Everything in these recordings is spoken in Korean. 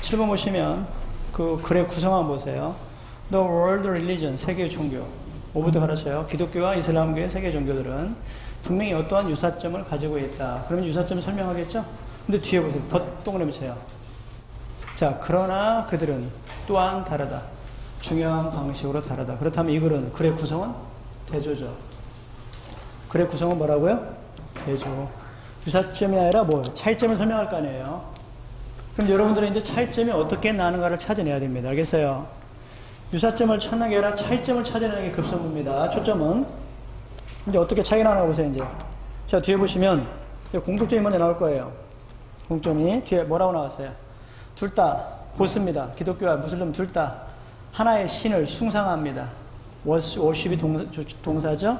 7번 보시면 그 글의 구성함 보세요. The world religion, 세계의 종교. 5부터 가르쳐요. 기독교와 이슬람교의 세계 종교들은 분명히 어떠한 유사점을 가지고 있다. 그러면 유사점을 설명하겠죠? 근데 뒤에 보세요. 동그라미 쳐요. 자, 그러나 그들은 또한 다르다. 중요한 방식으로 다르다. 그렇다면 이 글은, 글의 구성은 대조죠. 글의 구성은 뭐라고요? 대조. 유사점이 아니라 뭐 차이점을 설명할 거 아니에요. 그럼 여러분들은 이제 차이점이 어떻게 나는가를 찾아내야 됩니다. 알겠어요? 유사점을 찾는 게 아니라 차이점을 찾아내는 게 급선무입니다. 초점은 이제 어떻게 차이가 나나 보세요. 이제 자, 뒤에 보시면 공통점이 먼저 나올 거예요. 공통점이 뒤에 뭐라고 나왔어요? 둘 다 보스입니다. 기독교와 무슬림 둘 다 하나의 신을 숭상합니다. 워십이 동사죠.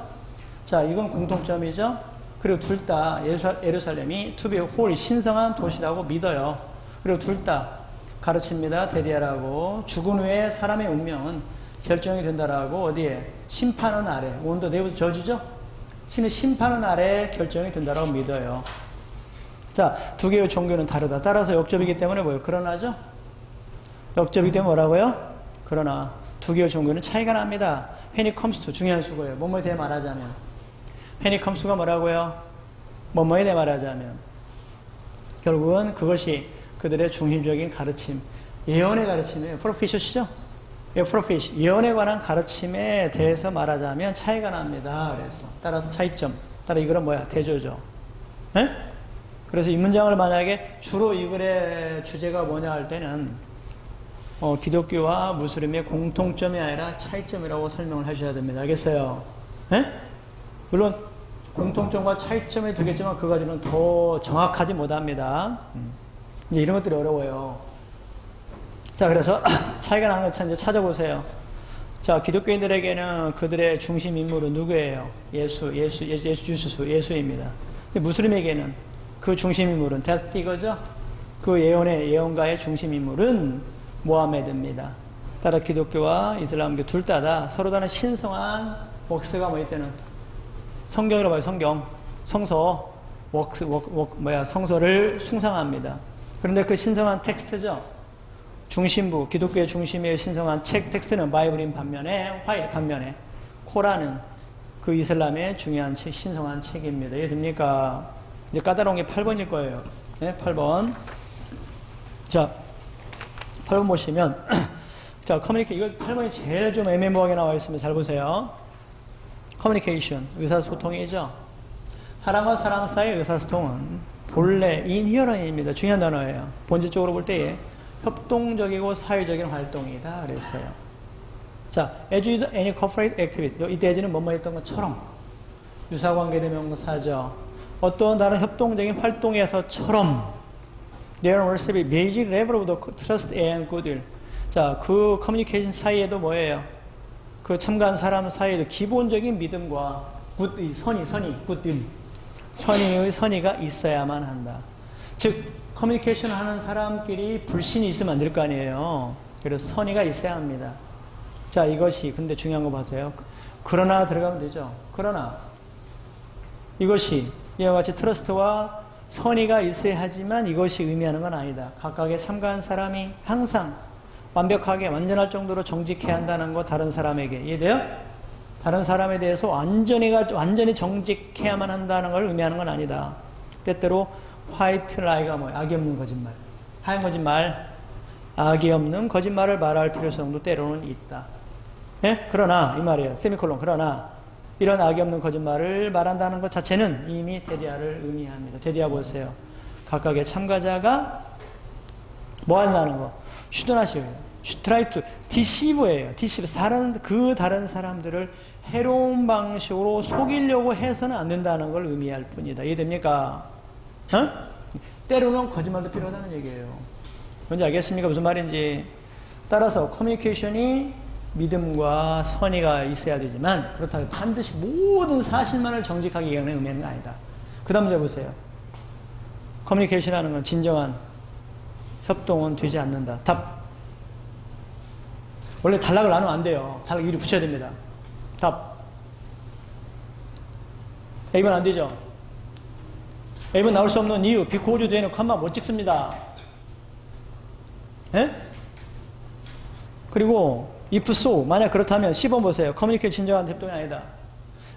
자, 이건 공통점이죠. 그리고 둘 다 예루살렘이 to be holy, 신성한 도시라고 믿어요. 그리고 둘 다 가르칩니다. 대디하라고. 죽은 후에 사람의 운명은 결정이 된다라고. 어디에? 심판은 아래. 온더 네브 저지죠? 신의 심판은 아래 결정이 된다라고 믿어요. 자, 두 개의 종교는 다르다. 따라서 역접이기 때문에 뭐예요? 그러나죠? 역접이기 때문에 뭐라고요? 그러나 두 개의 종교는 차이가 납니다. when it comes to, 중요한 수고예요. 뭐뭐에 대해 말하자면. when it comes to가 뭐라고요? 뭐뭐에 대해 말하자면. 결국은 그것이 그들의 중심적인 가르침, 예언의 가르침이에요. 프로피시죠? 프로피시, 예언에 관한 가르침에 대해서 말하자면 차이가 납니다. 그래서 따라서 차이점. 따라 이거는 뭐야? 대조죠. 네? 그래서 이 문장을 만약에 주로 이 글의 주제가 뭐냐 할 때는 기독교와 무슬림의 공통점이 아니라 차이점이라고 설명을 하셔야 됩니다. 알겠어요? 네? 물론 공통점과 차이점이 되겠지만 그 가지는 더 정확하지 못합니다. 이제 이런 것들이 어려워요. 자, 그래서 차이가 나는 걸 이제 찾아보세요. 자, 기독교인들에게는 그들의 중심 인물은 누구예요? 예수입니다. 근데 무슬림에게는 그 중심 인물은 that figure죠. 그 예언가의 중심 인물은 모하메드입니다. 따라 기독교와 이슬람교 둘 다 서로 다른 신성한 웍스가 뭐 있다는 성경이라고 봐요. 성서 성서를 숭상합니다. 그런데 그 신성한 텍스트죠. 중심부, 기독교의 중심의 신성한 텍스트는 바이블인 반면에 코란은 그 이슬람의 중요한 책, 신성한 책입니다. 이해됩니까? 이제 까다로운 게 8번일 거예요. 네, 8번. 자, 8번 보시면 자, 이거 8번이 제일 좀 애매모호하게 나와 있습니다. 잘 보세요. 커뮤니케이션, 의사소통이죠. 사람과 사람 사이의 의사소통은 본래 인히어런입니다. 중요한 단어예요. 본질적으로 볼 때에 협동적이고 사회적인 활동이다 그랬어요. 자, as with any corporate activity. 이때 as는 뭐뭐 했던 것처럼 유사관계대 명사죠. 어떤 다른 협동적인 활동에서처럼 there must be basic level of the trust and goodwill. 자, 그 커뮤니케이션 사이에도 뭐예요? 그 참가한 사람 사이에도 기본적인 믿음과 굿윌, 선의가 있어야만 한다. 즉, 커뮤니케이션 하는 사람끼리 불신이 있으면 안 될 거 아니에요. 그래서 선의가 있어야 합니다. 자, 이것이, 근데 중요한 거 보세요. 그러나 들어가면 되죠. 그러나, 이것이, 이와 같이 트러스트와 선의가 있어야 하지만 이것이 의미하는 건 아니다. 각각의 참가한 사람이 항상 완벽하게, 완전할 정도로 정직해야 한다는 거 다른 사람에게. 이해돼요? 다른 사람에 대해서 완전히 정직해야만 한다는 걸 의미하는 건 아니다. 때때로 화이트 라이가 뭐예요? 악이 없는 거짓말. 하얀 거짓말, 악이 없는 거짓말을 말할 필요성도 때로는 있다. 예? 그러나, 이 말이에요. 세미콜론. 그러나, 이런 악이 없는 거짓말을 말한다는 것 자체는 이미 데디아를 의미합니다. 데디아 보세요. 각각의 참가자가 뭐 한다는 거? 슈드나시예요. 슈트라이트, 디시브예요. 디시브. 다른 사람들을 해로운 방식으로 속이려고 해서는 안 된다는 걸 의미할 뿐이다. 이해됩니까? 때로는 거짓말도 필요하다는 얘기예요. 뭔지 알겠습니까? 무슨 말인지. 따라서 커뮤니케이션이 믿음과 선의가 있어야 되지만 그렇다고 반드시 모든 사실만을 정직하게 얘기하는 의미는 아니다. 그 다음 문제 보세요. 커뮤니케이션 하는 건 진정한 협동은 되지 않는다. 답. 원래 단락을 나누면 안 돼요. 단락 위로 붙여야 됩니다. 답. A번 안 되죠? A번 나올 수 없는 이유, because 뒤에는 컴마 못 찍습니다. 예? 그리고 if so, 만약 그렇다면 10번 보세요. 커뮤니케이션 진정한 협동이 아니다.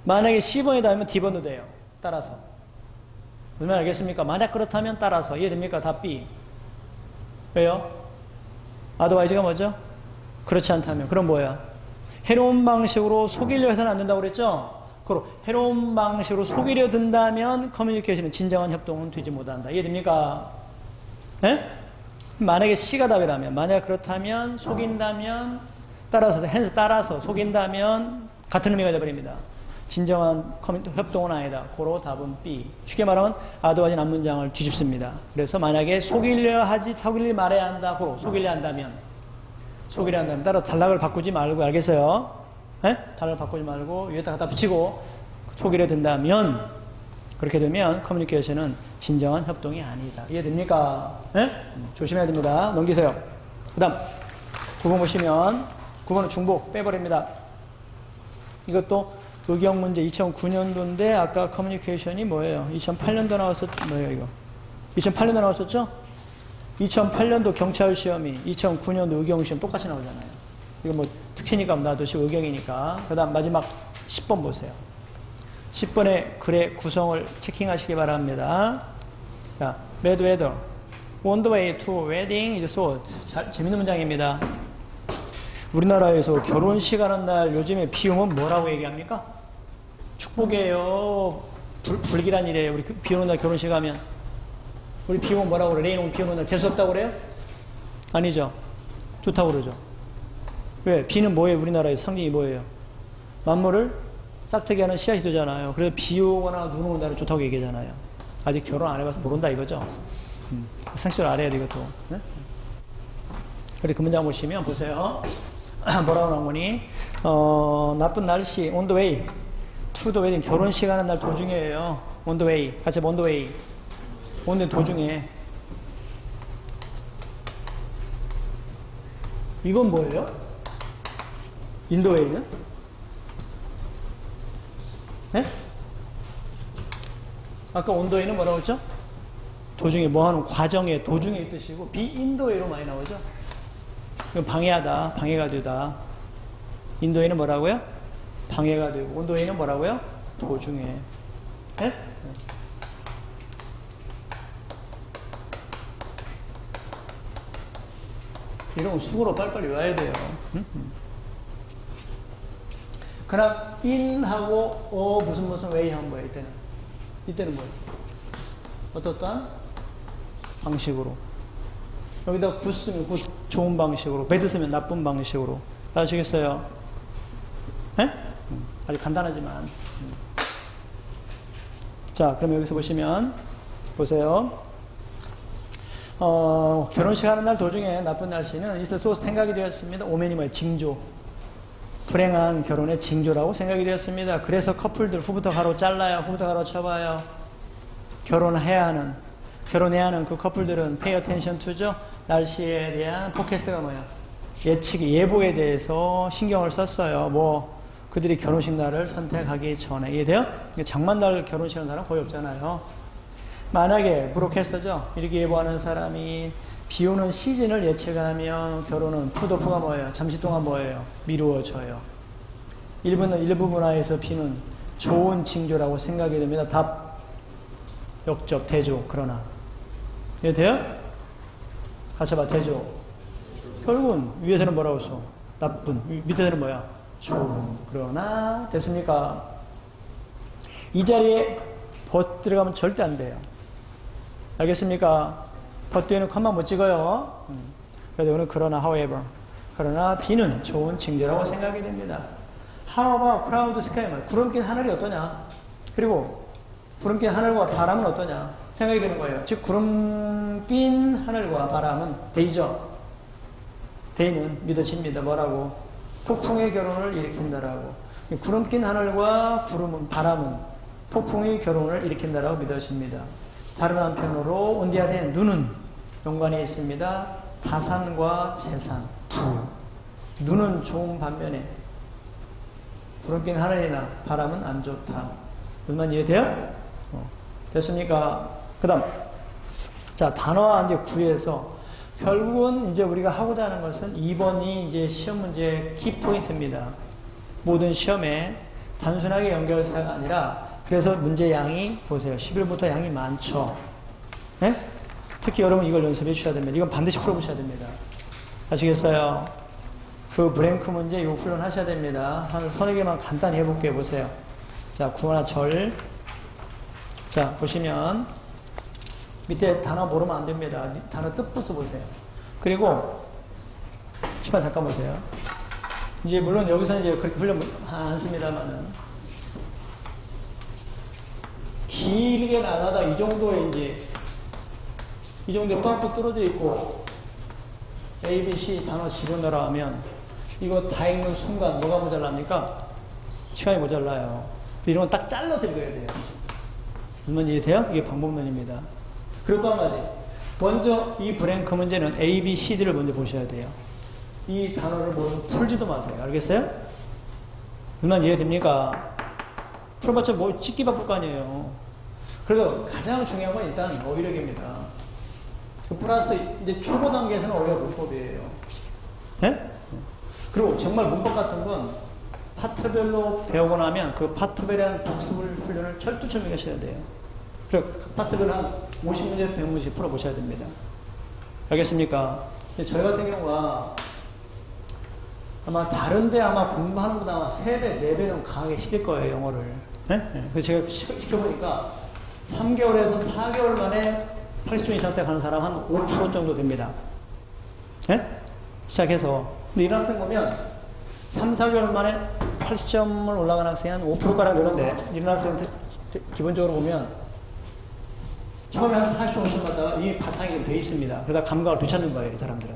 만약에 10번이다 하면 D번도 돼요. 따라서. 무슨 말 알겠습니까? 만약 그렇다면 따라서. 이해됩니까? 답 B. 왜요? otherwise가 뭐죠? 그렇지 않다면. 그럼 뭐야? 해로운 방식으로 속이려 해서는 안 된다고 그랬죠? 그럼 해로운 방식으로 속이려 든다면 커뮤니케이션은 진정한 협동은 되지 못한다. 이해됩니까? 예? 만약에 C가 답이라면, 만약 그렇다면, 속인다면, 따라서 속인다면 같은 의미가 되어버립니다. 진정한 협동은 아니다. 고로 답은 B. 쉽게 말하면 otherwise는 앞문장을 뒤집습니다. 그래서 만약에 속이려 말해야 한다. 고로 속이려 한다면 따로 단락을 바꾸지 말고, 알겠어요? 네? 단락을 바꾸지 말고 위에다 갖다 붙이고 속이려 든다면, 그렇게 되면 커뮤니케이션은 진정한 협동이 아니다. 이해됩니까? 네? 조심해야 됩니다. 넘기세요. 그 다음 9번 보시면 9번은 중복 빼버립니다. 이것도 의경 문제 2009년도인데 아까 커뮤니케이션이 뭐예요? 2008년도 뭐예요 이거? 2008년도 나왔었죠? 2008년도 경찰 시험이 2009년도 의경 시험 똑같이 나오잖아요. 이거 뭐 특치니까 놔두시고 의경이니까. 그 다음 마지막 10번 보세요. 10번의 글의 구성을 체킹하시기 바랍니다. 자, bad weather. On the way to wedding is sought. 재밌는 문장입니다. 우리나라에서 결혼식 하는 날 요즘에 비용은 뭐라고 얘기합니까? 축복이에요. 불길한 일이에요. 우리 비 오는 날 결혼식 하면. 우리 비용은 뭐라고 그래? 레인 오면 비 오는 날 재수없다고 그래요? 아니죠. 좋다고 그러죠. 왜? 비는 뭐예요? 우리나라에서 상징이 뭐예요? 만물을 싹트게 하는 씨앗이잖아요. 그래서 비 오거나 눈 오는 날은 좋다고 얘기하잖아요. 아직 결혼 안 해봐서 모른다 이거죠. 상식을 알아야 돼 이것도. 네? 그리고 그 문장 보시면 보세요. 뭐라고 나오니? 나쁜 날씨, on the way to the wedding. 결혼식 하는 날 도중이에요. on the way. 같이 on the way. on the 도중에. 이건 뭐예요? in the way는? 네? 아까 on the way는 뭐라고 했죠? 도중에 뭐 하는 과정에 도중에 이 뜻이고 be in the way로 많이 나오죠? 방해하다, 방해가 되다. 인도에는 뭐라고요? 방해가 되고, 온도에는 뭐라고요? 도중에. 네? 이런 수고로 빨리빨리 외워야 돼요. 그럼 in하고 무슨 way 한 거예요, 이때는. 이때는 뭐예요? 어떻단 방식으로. 여기다 굿 쓰면 굿, 좋은 방식으로, 배드 쓰면 나쁜 방식으로. 아시겠어요? 네? 아주 간단하지만. 자, 그럼 여기서 보시면, 보세요. 결혼식 하는 날 도중에 나쁜 날씨는 있을 수 생각이 되었습니다. 오면이 뭐예요? 징조. 불행한 결혼의 징조라고 생각이 되었습니다. 그래서 커플들 후부터 가로 잘라요. 후부터 가로 쳐봐요. 결혼해야 하는 그 커플들은 pay attention to죠. 날씨에 대한 포캐스트가 뭐야? 예측이, 예보에 대해서 신경을 썼어요. 뭐 그들이 결혼식 날을 선택하기 전에. 이해돼요? 장만날 결혼식 하는 사람 거의 없잖아요. 만약에 브로캐스터죠. 이렇게 예보하는 사람이 비 오는 시즌을 예측하면 결혼은 푸드오프가 뭐예요? 잠시 동안 뭐예요? 미루어져요. 일부 문화에서 비는 좋은 징조라고 생각이 됩니다. 답, 역접, 대조. 그러나 이해돼요? 같이 봐. 대조. 결국은 위에서는 뭐라고 써? 나쁜. 밑에서는 뭐야? 좋은. 그러나 됐습니까? 이 자리에 but 들어가면 절대 안 돼요. 알겠습니까? but 뒤에는 컴마 못 찍어요. 그래서 오늘 그러나 however. 그러나 비는 좋은 징조라고 생각이 됩니다. How about cloud sky? 구름 낀 하늘이 어떠냐? 그리고 구름 낀 하늘과 바람은 어떠냐? 생각이 드는 거예요. 즉 구름 낀 하늘과 바람은 데이죠. 데이는 믿어집니다. 뭐라고? 폭풍의 결혼을 일으킨다라고. 구름 낀 하늘과 바람은 폭풍의 결혼을 일으킨다라고 믿어집니다. 다른 한편으로 온디아된 눈은 연관이 있습니다. 다산과 재산. 눈은 좋은 반면에 구름 낀 하늘이나 바람은 안 좋다. 무슨 이해돼요? 됐습니까? 그 다음. 자, 단어와 이제 구에서 결국은 이제 우리가 하고자 하는 것은 2번이 이제 시험 문제의 키포인트입니다. 모든 시험에 단순하게 연결사가 아니라 그래서 문제 양이 보세요. 11부터 양이 많죠. 네? 특히 여러분 이걸 연습해 주셔야 됩니다. 이건 반드시 풀어보셔야 됩니다. 아시겠어요? 그 브랭크 문제 요 훈련 하셔야 됩니다. 한 서너 개만 간단히 해볼게요. 보세요. 자, 구하나 절. 자, 보시면 밑에 단어 모르면 안 됩니다. 단어 뜻부터 보세요. 그리고 시판 잠깐 보세요. 이제 물론 여기서는 이제 그렇게 훈련 안 씁니다만은 길게 나가다 이 정도의 이제 이 정도에 빡빡 떨어져 있고 A, B, C 단어 집어넣으라 하면 이거 다 읽는 순간 뭐가 모자랍니까? 시간이 모자라요. 이런 건 딱 잘라 들어가야 돼요. 무슨 이해돼요? 이게 방법론입니다. 그리고 또 한 가지. 먼저 이 브랭크 문제는 A, B, C, D를 먼저 보셔야 돼요. 이 단어를 모르면 풀지도 마세요. 알겠어요? 무슨 이해됩니까? 풀어봤자 뭐 찍기 바쁠 거 아니에요. 그래서 가장 중요한 건 일단 어휘력입니다. 플러스 이제 초보 단계에서는 어휘가 문법이에요. 예? 그리고 정말 문법 같은 건 파트별로 배우고 나면 그 파트별에 복습을 훈련을 철두철미 하셔야 돼요. 그리고 파트별로 한 50문제, 100문제씩 풀어보셔야 됩니다. 알겠습니까? 저희 같은 경우가 아마 다른데 아마 공부하는 것보다 아마 3배, 4배는 강하게 시킬 거예요, 영어를. 네? 그래서 제가 시켜보니까 3개월에서 4개월 만에 80점 이상 때 가는 사람 한 5% 정도 됩니다. 네? 시작해서. 근데 이런 학생 보면 3, 4개월 만에 80점을 올라가는 학생이 한 5%가량 되는데 이런 학생한테 기본적으로 보면 처음에 한 40점, 50점 갔다가 이 바탕이 돼 있습니다. 그러다 감각을 되찾는 거예요, 이 사람들은.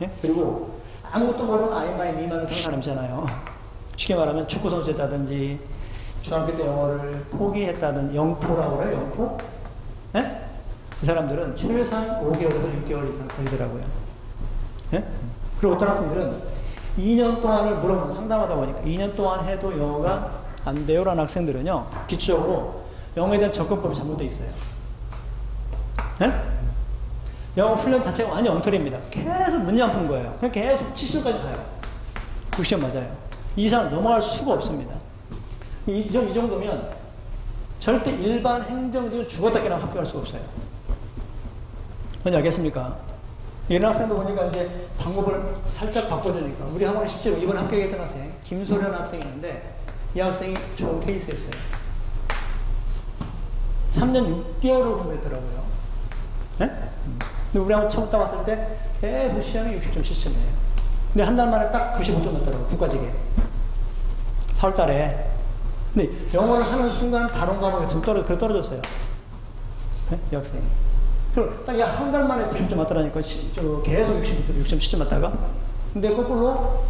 네? 그리고 아무것도 모르는 아이마이 미만을 하는 사람이잖아요. 쉽게 말하면 축구 선수였다든지 중학교 때 영어를 포기했다든지 영포라고 그래요, 영포? 네? 그 사람들은 최소한 5개월에서 6개월 이상 걸리더라고요. 네? 그리고 어떤 학생들은 2년 동안을 물어보면 상담하다 보니까 2년 동안 해도 영어가 안 돼요 라는 학생들은요, 기초적으로 영어에 대한 접근법이 잘못되어 있어요. 네? 영어 훈련 자체가 완전 엉터리입니다. 계속 문제 안 푸는 거예요. 그냥 계속 70까지 가요. 90점 맞아요. 이 이상 넘어갈 수가 없습니다. 이 정도면 절대 일반 행정직은 죽었다 깨나 합격할 수가 없어요. 뭔지 알겠습니까? 이런 학생도 보니까 이제 방법을 살짝 바꿔주니까 우리 학원에 실제로 이번 합격했던 학생 김소련 학생이 있는데 이 학생이 좋은 케이스였어요. 3년 6개월을 공부했더라고요. 네? 근데 우리 학원 처음 딱 왔을 때 계속 시험이 60점, 70점이에요. 근데 한 달 만에 딱 95점 났더라고요. 국가직에. 4월 달에. 근데 영어를 하는 순간 다른 과목에 좀 떨어졌어요. 네? 이 학생이. 그럼 딱 한 달 만에 90점 맞더라니까 계속 60점, 70점 맞다가. 근데 거꾸로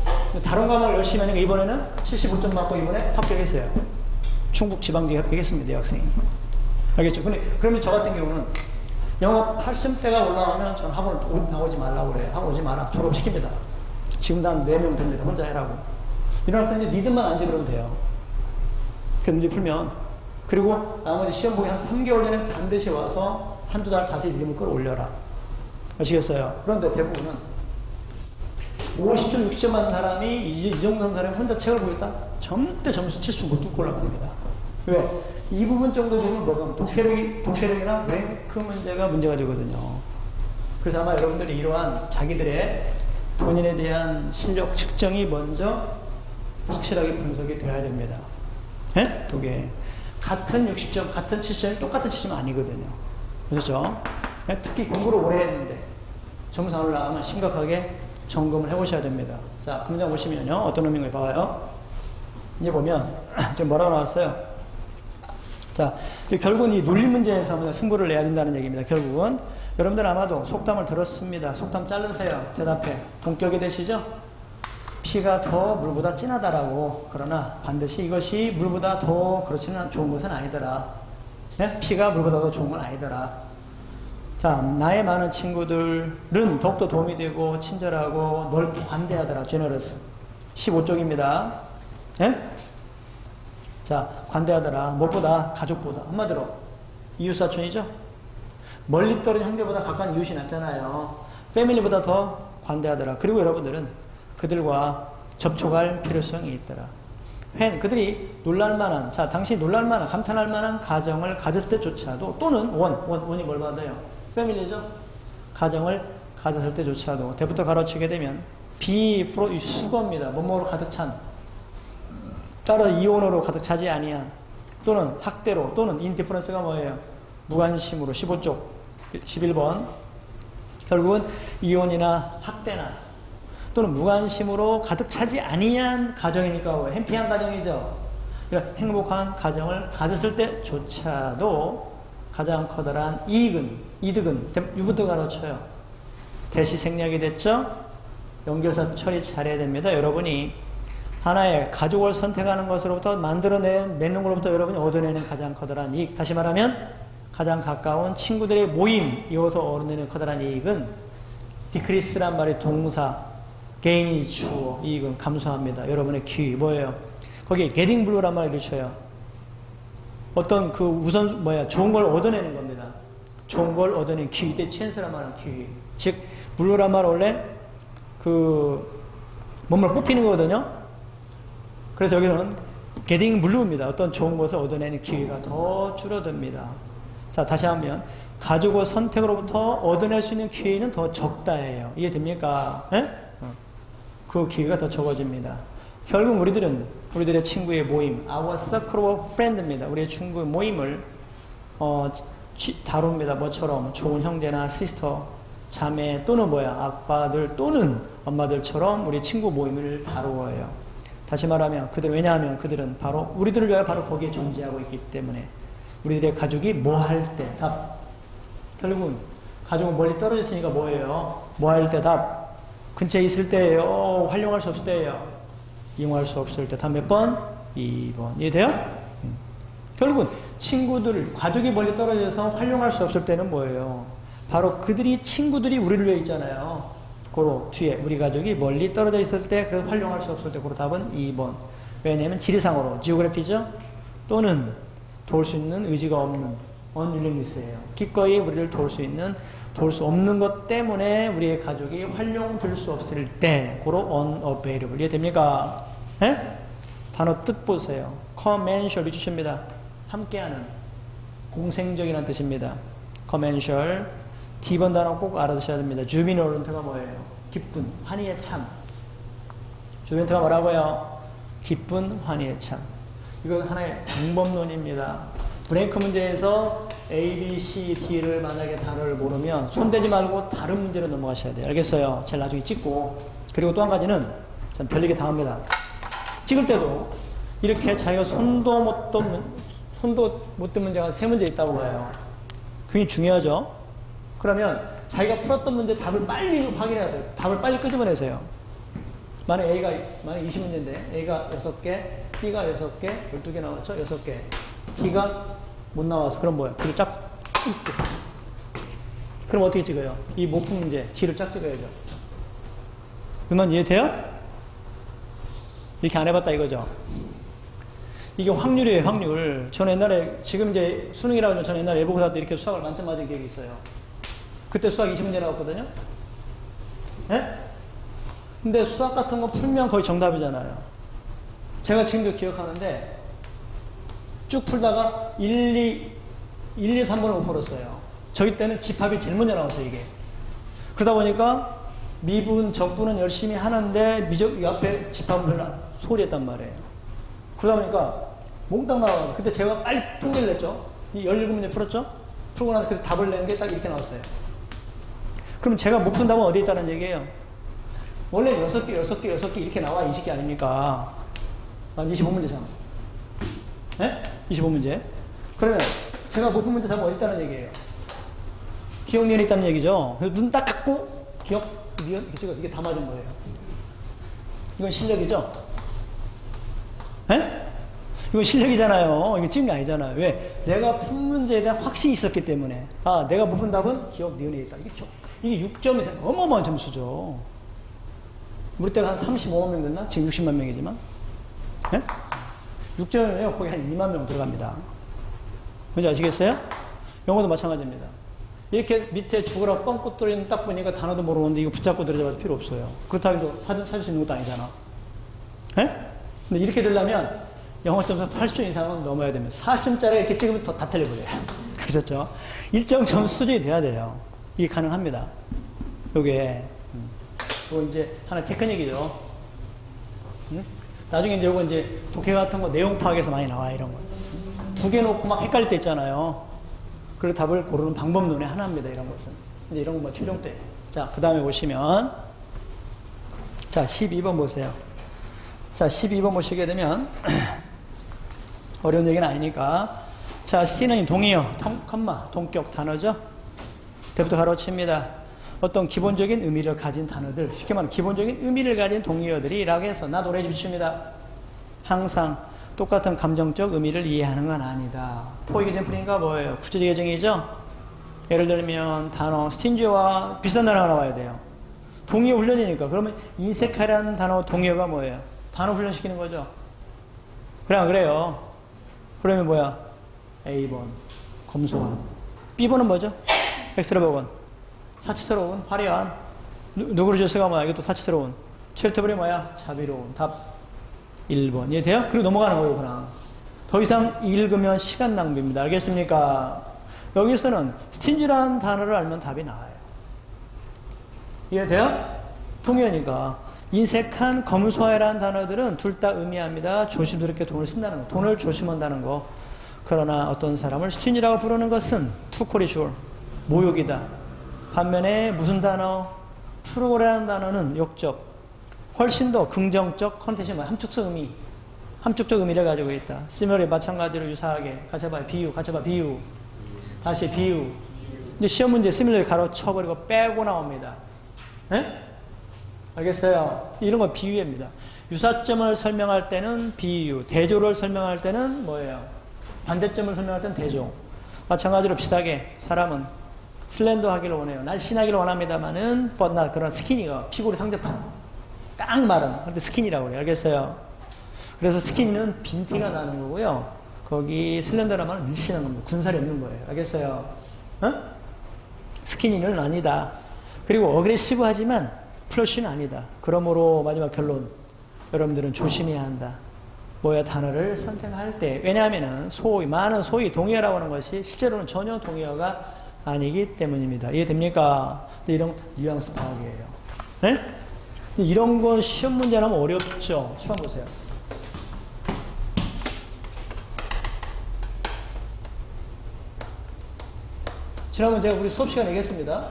다른 과목을 열심히 하니까 이번에는 75점 맞고 이번에 합격했어요. 충북 지방직에 합격했습니다, 이 학생이. 알겠죠? 근데 그러면 저 같은 경우는 영어 80대가 올라오면 저는 학원 나오지 말라고 그래요. 학원 오지 마라. 졸업시킵니다. 지금도 한 4명 됩니다. 혼자 해라고. 이런 학생이 니들만 안 집으면 돼요. 그 문제 풀면. 그리고 나머지 시험 보기 한 3개월 전에 반드시 와서 한두 달 자세히 리듬을 끌어올려라. 아시겠어요? 그런데 대부분은 50점, 60점 맞는 사람이 이 정도 사람이 혼자 책을 보겠다? 절대 점수 70점 못 뚫고 올라갑니다. 왜? 이 부분 정도 되면 뭐가 독해력이나 랭크 문제가 되거든요. 그래서 아마 여러분들이 이러한 자기들의 본인에 대한 실력 측정이 먼저 확실하게 분석이 돼야 됩니다. 예? 그게 같은 60점, 같은 70점이 똑같은 70점 아니거든요. 그렇죠? 예? 특히 공부를 오래 했는데 점수 안 올라가면 심각하게 점검을 해보셔야 됩니다. 자, 그 문장 보시면요. 어떤 의미인가 봐요. 이제 보면 지금 뭐라고 나왔어요? 자, 결국은 이 논리 문제에서 승부를 내야 된다는 얘기입니다. 결국은 여러분들 아마도 속담을 들었습니다. 속담 자르세요. 대답해. 본격이 되시죠? 피가 더 물보다 진하다라고. 그러나 반드시 이것이 물보다 더 그렇지는 좋은 것은 아니더라. 네? 피가 물보다 더 좋은 건 아니더라. 자, 나의 많은 친구들은 더욱더 도움이 되고 친절하고 널 관대하더라. generous. 15쪽입니다. 네? 자, 관대하더라. 무엇보다 가족보다. 한마디로 이웃사촌이죠. 멀리 떨어진 형제보다 가까운 이웃이 낫잖아요. 패밀리보다 더 관대하더라. 그리고 여러분들은 그들과 접촉할 필요성이 있더라. 그들이 놀랄만한, 자, 당신이 놀랄만한, 감탄할만한 가정을 가졌을 때조차도, 또는 원이 뭘 받아요? 패밀리죠? 가정을 가졌을 때조차도, 대부터 가로치게 되면, 비프로, 수거입니다. 뭐뭐로 가득 찬. 따라서 이온으로 가득 차지 아니한, 또는 학대로, 또는 인디퍼런스가 뭐예요? 무관심으로, 15쪽, 11번. 결국은 이혼이나 학대나, 또는 무관심으로 가득 차지 아니한 가정이니까 해피한 가정이죠. 이런 행복한 가정을 가졌을 때조차도 가장 커다란 이득은 유부터 가로쳐요. 대시 생략이 됐죠? 연결사 처리 잘해야 됩니다. 여러분이 하나의 가족을 선택하는 것으로부터 맺는 것로부터 여러분이 얻어내는 가장 커다란 이익. 다시 말하면 가장 가까운 친구들의 모임 이어서 얻어내는 커다란 이익은 디크리스란 말의 동사 개인이 주어 이익은 감소합니다. 여러분의 기회 뭐예요? 거기 게딩 블루란 말을 쳐요. 어떤 그 좋은 걸 얻어내는 겁니다. 좋은 걸 얻어내는 기회. 이때 찬스란 말은 기회. 즉 블루란 말 원래 그 몸을 뽑히는 거거든요. 그래서 여기는 게딩 블루입니다. 어떤 좋은 것을 얻어내는 기회가 더 줄어듭니다. 자, 다시 한번 가족의 선택으로부터 얻어낼 수 있는 기회는 더 적다예요. 이해됩니까? 예? 그 기회가 더 적어집니다. 결국 우리들의 친구의 모임, our circle of friend입니다. 우리의 친구의 모임을 다룹니다. 뭐처럼 좋은 형제나 시스터, 자매 또는 아빠들 또는 엄마들처럼 우리 친구 모임을 다루어요. 다시 말하면 왜냐하면 그들은 바로 우리들을 위하여 바로 거기에 존재하고 있기 때문에 우리들의 가족이 뭐 할 때 답. 결국은 가족은 멀리 떨어져 있으니까 뭐예요? 뭐 할 때 답. 근처에 있을 때예요. 활용할 수 없을 때예요. 이용할 수 없을 때. 다음 몇 번? 2번. 이해돼요? 결국은 가족이 멀리 떨어져서 활용할 수 없을 때는 뭐예요? 바로 친구들이 우리를 위해 있잖아요. 고로 뒤에 우리 가족이 멀리 떨어져 있을 때, 그래서 활용할 수 없을 때, 고로 답은 2번. 왜냐면 지리상으로, 지오그래피죠? 또는 도울 수 있는 의지가 없는 unwillingness예요. 기꺼이 우리를 도울 수 없는 것 때문에 우리의 가족이 활용될 수 없을 때, 고로 unavailable. 이해됩니까? 네? 단어 뜻 보세요. commensur이 주십니다. 함께하는, 공생적이라는 뜻입니다. commensal. D번 단어 꼭 알아두셔야 됩니다. 주비노런트가 뭐예요? 기쁜, 환희의 참. 주비노런트가 뭐라고요? 기쁜, 환희의 참. 이건 하나의 방법론입니다. 브레이크 문제에서 A, B, C, D를 만약에 단어를 모르면 손대지 말고 다른 문제로 넘어가셔야 돼요. 알겠어요? 제일 나중에 찍고. 그리고 또 한 가지는 전 별리게 당합니다. 찍을 때도 이렇게 자기가 손도 못 든 문제가 3문제 있다고 봐요. 굉장히 중요하죠? 그러면 자기가 풀었던 문제 답을 빨리 확인해서 답을 빨리 끄집어내세요. 만약 20문제인데 A가 6개, B가 6개, 12개 나왔죠? 6개. D가 못 나와서 그럼 뭐예요? D를 쫙 그럼 어떻게 찍어요? 이 못 푼 문제 D를 쫙 찍어야죠. 그러면 이해돼요? 이렇게 안 해봤다 이거죠? 이게 확률이에요, 확률. 저는 옛날에, 지금 이제 수능이라고 하면 저는 옛날에 예보고사 때 이렇게 수학을 만점 맞은 기억이 있어요. 그때 수학 20문제 나왔거든요? 예? 근데 수학 같은 거 풀면 거의 정답이잖아요. 제가 지금도 기억하는데, 쭉 풀다가 1, 2, 3번을 못 풀었어요. 저희 때는 집합이 제일 먼저 나왔어요, 이게. 그러다 보니까 미분, 적분은 열심히 하는데, 앞에 집합을 소홀히 했단 말이에요. 그러다 보니까 몽땅 나와요. 그때 제가 빨리 통계를 냈죠. 이 17문제 풀었죠? 풀고 나서 그 답을 낸 게 딱 이렇게 나왔어요. 그럼 제가 못 푼 답은 어디에 있다는 얘기예요? 원래 6개 이렇게 나와 20개 아닙니까? 25문제잖아. 네? 25문제. 그러면 제가 못 푼 문제 답은 어디 있다는 얘기예요? 기억니은에 있다는 얘기죠. 그래서 눈 딱 감고 니은 이렇게 찍어서 이게 다 맞은 거예요. 이건 실력이죠? 네? 이거 실력이잖아요. 이거 찍은 게 아니잖아요. 왜? 내가 푼 문제에 대한 확신이 있었기 때문에. 아, 내가 못 푼 답은 기억 니은에 있다. 이게 6점이 어마어마한 점수죠. 우리 때가 한 35만 명 됐나? 지금 60만 명이지만. 네? 6점이면 거기 한 2만 명 들어갑니다. 뭔지 아시겠어요? 영어도 마찬가지입니다. 이렇게 밑에 죽으라 뻥긋 뚫리는 딱 보니까 단어도 모르는데 이거 붙잡고 들어잡아도 필요 없어요. 그렇다고 해도 찾을 수 있는 것도 아니잖아. 예? 근데 이렇게 되려면 영어 점수 80점 이상은 넘어야 됩니다. 40점짜리 이렇게 찍으면 다 틀려버려요. 그러셨죠? 일정 점수 수준이 돼야 돼요. 이게 가능합니다. 요게. 이거 이제 하나 테크닉이죠. 응? 나중에 이제 요거 이제 독해 같은 거 내용 파악에서 많이 나와요, 이런 거. 두 개 놓고 막 헷갈릴 때 있잖아요. 그래서 답을 고르는 방법론의 하나입니다, 이런 것은. 이제 이런 거 뭐 최종 때. 자, 그 다음에 보시면. 자, 12번 보세요. 자, 12번 보시게 되면. 어려운 얘기는 아니니까. 자, C는 동의어, 컴마, 동격 단어죠. 대부터 가로칩니다. 어떤 기본적인 의미를 가진 단어들, 쉽게 말하면 기본적인 의미를 가진 동의어들이 라고 해서 나 노래 집습니다. 항상 똑같은 감정적 의미를 이해하는 건 아니다. 포획 예정풀이가 뭐예요? 구체적 예정이죠? 예를 들면 단어 스틴지와 비슷한 단어가 나와야 돼요. 동의어 훈련이니까. 그러면 인색하라는 단어 동의어가 뭐예요? 단어 훈련시키는 거죠. 그래 안 그래요? 그러면 뭐야? A번 검소한. B번은 뭐죠? 엑스트라버건. 사치스러운, 화려한. 누구를 줬어가 뭐야? 이것도 사치스러운. 첼터블이 뭐야? 자비로운. 답 1번. 이해돼요? 그리고 넘어가는 거예요, 그냥. 더 이상 읽으면 시간 낭비입니다. 알겠습니까? 여기서는 스틴지라는 단어를 알면 답이 나와요. 이해돼요? 동의어니까. 인색한, 검소해라는 단어들은 둘 다 의미합니다. 조심스럽게 돈을 쓴다는 거. 돈을 조심한다는 거. 그러나 어떤 사람을 스틴지라고 부르는 것은 투코리슈얼. 모욕이다. 반면에 무슨 단어? 프로라는 단어는 역적. 훨씬 더 긍정적 컨텐츠, 함축적 의미. 함축적 의미를 가지고 있다. 시밀리 마찬가지로 유사하게. 같이 해봐요. 비유. 같이 해봐. 비유. 다시 비유. 이제 시험 문제 시밀리를 가로쳐버리고 빼고 나옵니다. 네? 알겠어요? 이런 건 비유입니다. 유사점을 설명할 때는 비유. 대조를 설명할 때는 뭐예요? 반대점을 설명할 때는 대조. 마찬가지로 비슷하게 사람은 슬렌더하기를 원해요. 날씬하기를 원합니다만은 뻔나 그런 스키니가 피골이 상대판 깡 마른 근데 스키니라고 그래요. 알겠어요? 그래서 스키니는 빈티가 나는 거고요. 거기 슬렌더라면 밀실한 겁니다. 군살이 없는 거예요. 알겠어요? 어? 스키니는 아니다. 그리고 어그레시브하지만 플러시는 아니다. 그러므로 마지막 결론 여러분들은 조심해야 한다. 뭐야 단어를 선택할 때 왜냐하면은 많은 소위 동의어라고 하는 것이 실제로는 전혀 동의어가 아니기 때문입니다. 이해됩니까? 이런 뉘앙스 파악이에요. 네? 이런 건 시험 문제 나면 어렵죠. 시험 보세요. 지난번 제가 우리 수업 시간에 얘기했습니다.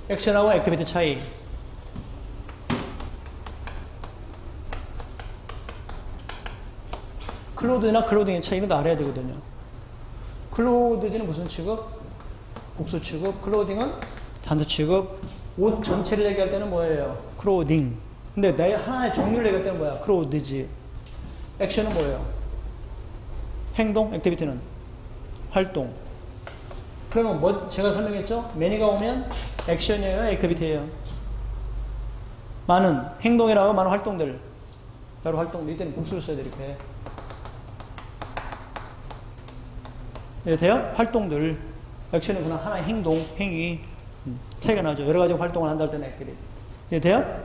액션하고 액티비티 차이. 클로드나 클로딩의 차이 이건 다 알아야 되거든요. 클로드는 무슨 취급? 복수 취급. 클로딩은 단수 취급. 옷 전체를 얘기할 때는 뭐예요? 클로딩. 근데 내 하나의 종류를 얘기할 때는 뭐야? 클로드지. 액션은 뭐예요? 행동, 액티비티는 활동. 그러면 뭐 제가 설명했죠? 매니가 오면 액션이에요, 액티비티예요. 많은 행동이라고 많은 활동들. 여러 활동들 이때는 복수를 써야 돼 이렇게. 돼요? 활동들. 액션은 그냥 하나의 행동, 행위. 차이가 나죠. 여러 가지 활동을 한다 할 때는 액티비티. 돼요?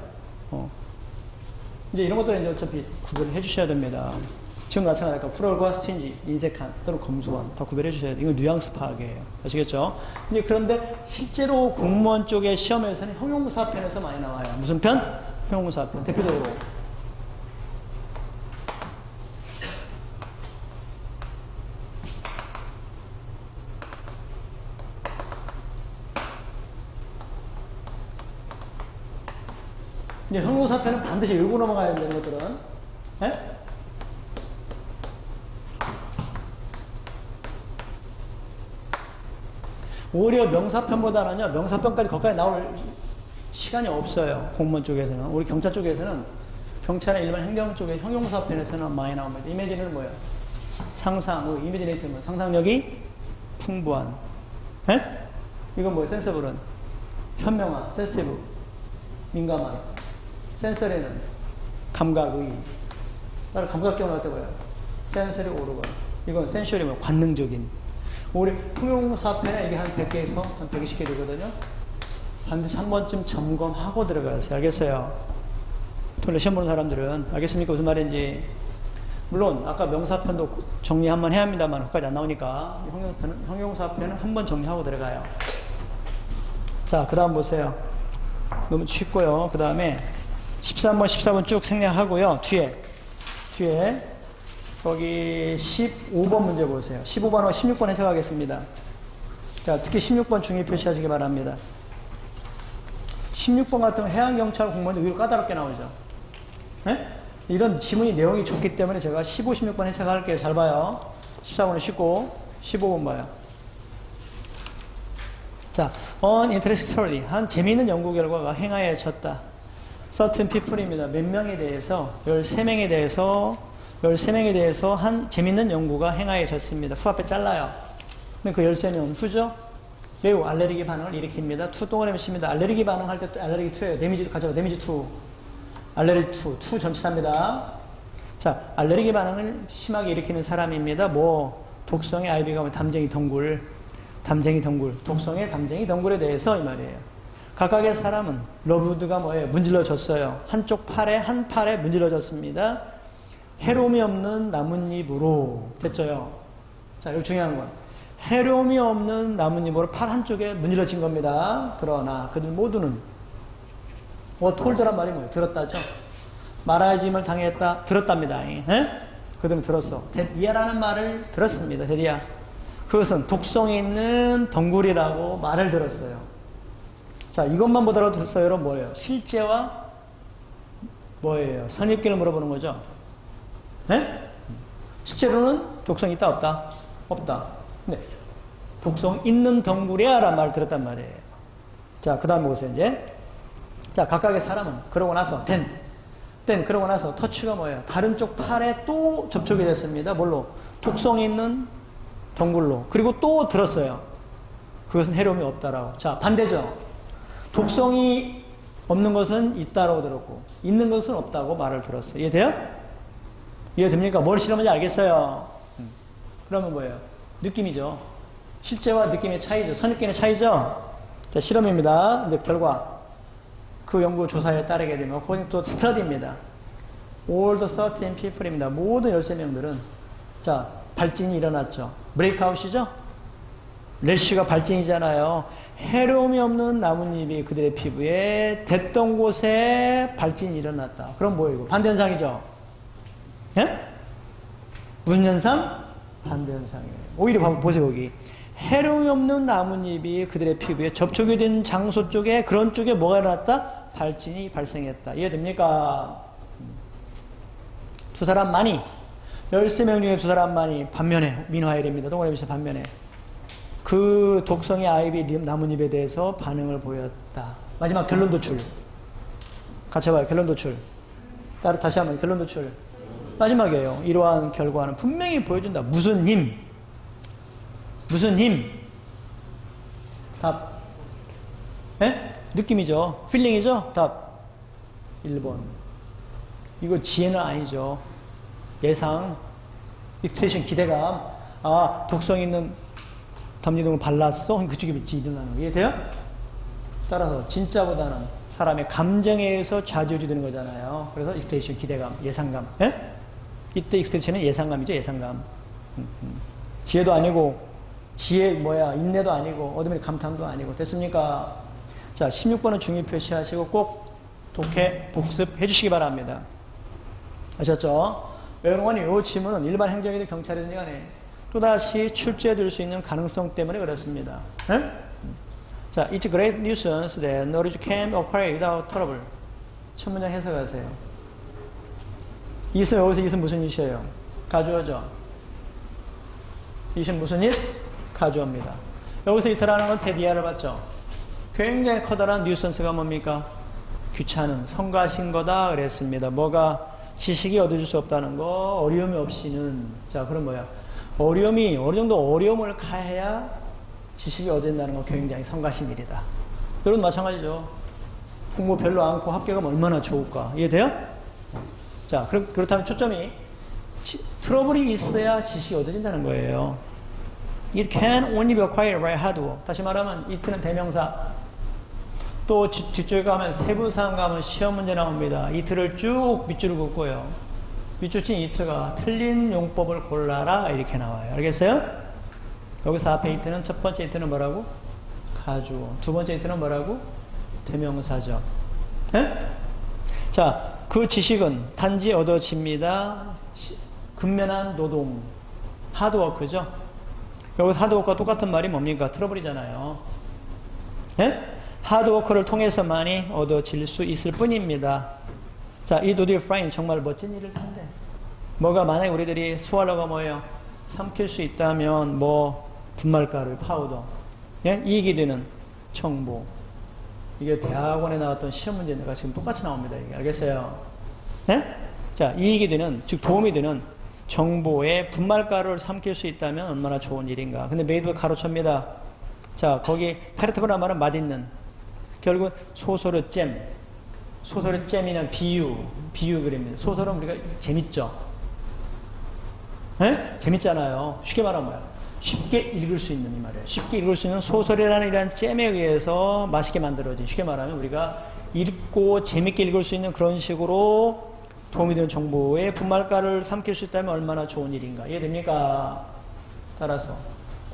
이제 이런 것도 이제 어차피 구별을 해주셔야 됩니다. 지금 마찬가지로 프롤과 스틴지, 인색한 또는 검소한 다 구별해 주셔야 돼요. 이건 뉘앙스 파악이에요. 아시겠죠? 이제 그런데 실제로 공무원 쪽의 시험에서는 형용사 편에서 많이 나와요. 무슨 편? 형용사 편. 대표적으로. 이제 형용사 편은 반드시 읽고 넘어가야 되는 것들은. 네? 오히려 명사편보다는요, 명사편까지 거기까지 나올 시간이 없어요. 공무원 쪽에서는. 우리 경찰 쪽에서는, 경찰이나 일반 행정 쪽에 형용사편에서는 많이 나옵니다. 이미지는 뭐예요? 상상, 이미지네이트는 상상력이 풍부한. 에? 이건 뭐예요? 센서블은? 현명한, 센시티브, 민감한. 센서리는 감각의. 따라 감각경험 할 때 뭐예요? 센서리 오르건. 이건 센셔리 뭐 관능적인. 우리 형용사편에 이게 한 100개에서 한 120개 되거든요. 반드시 한 번쯤 점검하고 들어가세요. 알겠어요? 토요일에 시험 보는 사람들은 알겠습니까? 무슨 말인지. 물론 아까 명사편도 정리 한번 해야 합니다만 그까지 안 나오니까 형용사편은 한 번 정리하고 들어가요. 자, 그 다음 보세요. 너무 쉽고요. 그 다음에 13번, 14번 쭉 생략하고요. 뒤에 거기 15번 문제 보세요. 15번하고 16번 해석하겠습니다. 자, 특히 16번 중요 표시하시기 바랍니다. 16번 같은 해양경찰 공무원이 의외로 까다롭게 나오죠. 네? 이런 지문이 내용이 좋기 때문에 제가 15, 16번 해석할게요. 잘 봐요. 14번은 쉽고 15번 봐요. 자, uninteresting story. 한 재미있는 연구 결과가 행하여졌다. certain people입니다. 몇 명에 대해서 13명에 대해서 한 재미있는 연구가 행하여졌습니다. 후 앞에 잘라요. 근데 그 13명은 후죠? 매우 알레르기 반응을 일으킵니다. 투 동그라미 칩니다. 알레르기 반응할 때 알레르기 2예요. 데미지 가져가. 데미지 2. 알레르기 2 전치사입니다. 자, 알레르기 반응을 심하게 일으키는 사람입니다. 뭐 독성의 아이비가 담쟁이 덩굴, 독성의 담쟁이 덩굴에 대해서 이 말이에요. 각각의 사람은 러브드가 뭐예요? 문질러졌어요. 한쪽 팔에 한 팔에 문질러졌습니다. 해로움이 없는 나뭇잎으로 됐죠요. 자, 여기 중요한 건 해로움이 없는 나뭇잎으로 팔 한쪽에 문질러진 겁니다. 그러나 그들 모두는 톨드란 말이 뭐예요? 들었다죠. 말하짐을 당했다. 들었답니다. 에? 그들은 들었어. 데디아라는 말을 들었습니다. 데디아. 그것은 독성이 있는 덩굴이라고 말을 들었어요. 자, 이것만 보더라도 들었어요. 여러분 뭐예요? 실제와 뭐예요? 선입견을 물어보는 거죠. 네? 실제로는 독성이 있다 없다? 없다. 네. 독성 있는 덩굴이야 라는 말을 들었단 말이에요. 자, 그 다음 보세요 이제. 자, 각각의 사람은 그러고 나서 그러고 나서 터치가 뭐예요? 다른 쪽 팔에 또 접촉이 됐습니다. 뭘로? 독성이 있는 덩굴로. 그리고 또 들었어요. 그것은 해로움이 없다라고. 자, 반대죠. 독성이 없는 것은 있다라고 들었고 있는 것은 없다고 말을 들었어요. 이해돼요? 이해됩니까? 뭘 실험인지 알겠어요. 그러면 뭐예요? 느낌이죠. 실제와 느낌의 차이죠. 선입견의 차이죠. 자, 실험입니다. 이제 결과. 그 연구 조사에 따르게 되면 according to study입니다. all the 13 people입니다. 모든 13명들은 자, 발진이 일어났죠. 브레이크아웃이죠. 래쉬가 발진이잖아요. 해로움이 없는 나뭇잎이 그들의 피부에 댔던 곳에 발진이 일어났다. 그럼 뭐예요? 이거? 반대현상이죠. 예? 무슨 현상? 반대현상이에요. 오히려 보세요. 여기 해로움이 없는 나뭇잎이 그들의 피부에 접촉이 된 장소 쪽에 그런 쪽에 뭐가 일어났다? 발진이 발생했다. 이해됩니까? 두 사람만이 13명 중에 두 사람만이 반면에 민화일입니다. 동그라미 씨 반면에 그 독성의 아이비 나뭇잎에 대해서 반응을 보였다. 마지막 결론 도출. 같이 봐요. 결론 도출. 다시 한번 결론 도출. 마지막이에요. 이러한 결과는 분명히 보여준다. 무슨 힘? 답. 예? 느낌이죠. 필링이죠. 답. 1번. 이거 지혜는 아니죠. 예상. 익스펙테이션 기대감. 아, 독성 있는 담지동을 발랐어? 그쪽에 빛이 일어나는 거. 이해돼요? 따라서 진짜보다는 사람의 감정에 의해서 좌지우지 되는 거잖아요. 그래서 익스펙테이션 기대감, 예상감. 예? 이때 익스펙테이션은 예상감이죠. 예상감. 지혜도 아니고 인내도 아니고 어둠의 감탄도 아니고. 됐습니까? 자, 16번은 중요 표시하시고 꼭 독해 복습해 주시기 바랍니다. 아셨죠? 여러분이 이 지문은 일반 행정이든 경찰이든 간에 또다시 출제될 수 있는 가능성 때문에 그렇습니다. 네? 자, it's a great nuisance that knowledge can acquire without trouble. 첫 문장 해석하세요. 여기서 이것은 무슨 뜻이에요? 가주어죠. 이것은 무슨 일? 가주어입니다. 여기서 이틀하는 건 테디아를 봤죠. 굉장히 커다란 뉴선스가 뭡니까? 귀찮은 성가신 거다 그랬습니다. 뭐가? 지식이 얻어질 수 없다는 거, 어려움이 없이는. 자, 그럼 뭐야? 어느 정도 어려움을 가해야 지식이 얻어진다는 거 굉장히 성가신 일이다. 여러분 마찬가지죠. 공부 별로 않고 합격하면 얼마나 좋을까? 이해돼요? 자, 그렇다면 초점이 트러블이 있어야 지식이 얻어진다는 거예요. It can only be acquired by hard work. 다시 말하면 it는 대명사. 또 뒤쪽에 가면 세부사항 가면 시험 문제 나옵니다. it를 쭉 밑줄을 긋고요. 밑줄 친 it가 틀린 용법을 골라라 이렇게 나와요. 알겠어요? 여기서 앞에 it는 첫 번째 it는 뭐라고? 가주어. 두 번째 it는 뭐라고? 대명사죠. 네? 자, 그 지식은 단지 얻어집니다. 근면한 노동. 하드워크죠. 여기서 하드워크와 똑같은 말이 뭡니까? 트러블이잖아요. 네? 하드워크를 통해서만이 얻어질 수 있을 뿐입니다. 자, 이 도디 프라인 정말 멋진 일을 한대. 뭐가 만약에 우리들이 스왈러가 뭐예요? 삼킬 수 있다면 뭐 분말가루, 파우더, 예? 이익이 되는 정보. 이게 대학원에 나왔던 시험 문제가 지금 똑같이 나옵니다. 이게 알겠어요? 예? 자, 이익이 되는, 즉 도움이 되는 정보에 분말가루를 삼킬 수 있다면 얼마나 좋은 일인가. 근데 메이드가 가로칩니다. 자, 거기 파르테브라 말은 맛있는. 결국 소설의 잼. 소설의 잼이란 비유 그립니다. 소설은 우리가 재밌죠? 예? 재밌잖아요. 쉽게 말하면 뭐야? 쉽게 읽을 수 있는 이 말이에요. 쉽게 읽을 수 있는 소설이라는 이런 잼에 의해서 맛있게 만들어진, 쉽게 말하면 우리가 읽고 재밌게 읽을 수 있는 그런 식으로 도움이 되는 정보에 분말가루를 삼킬 수 있다면 얼마나 좋은 일인가. 이해됩니까? 따라서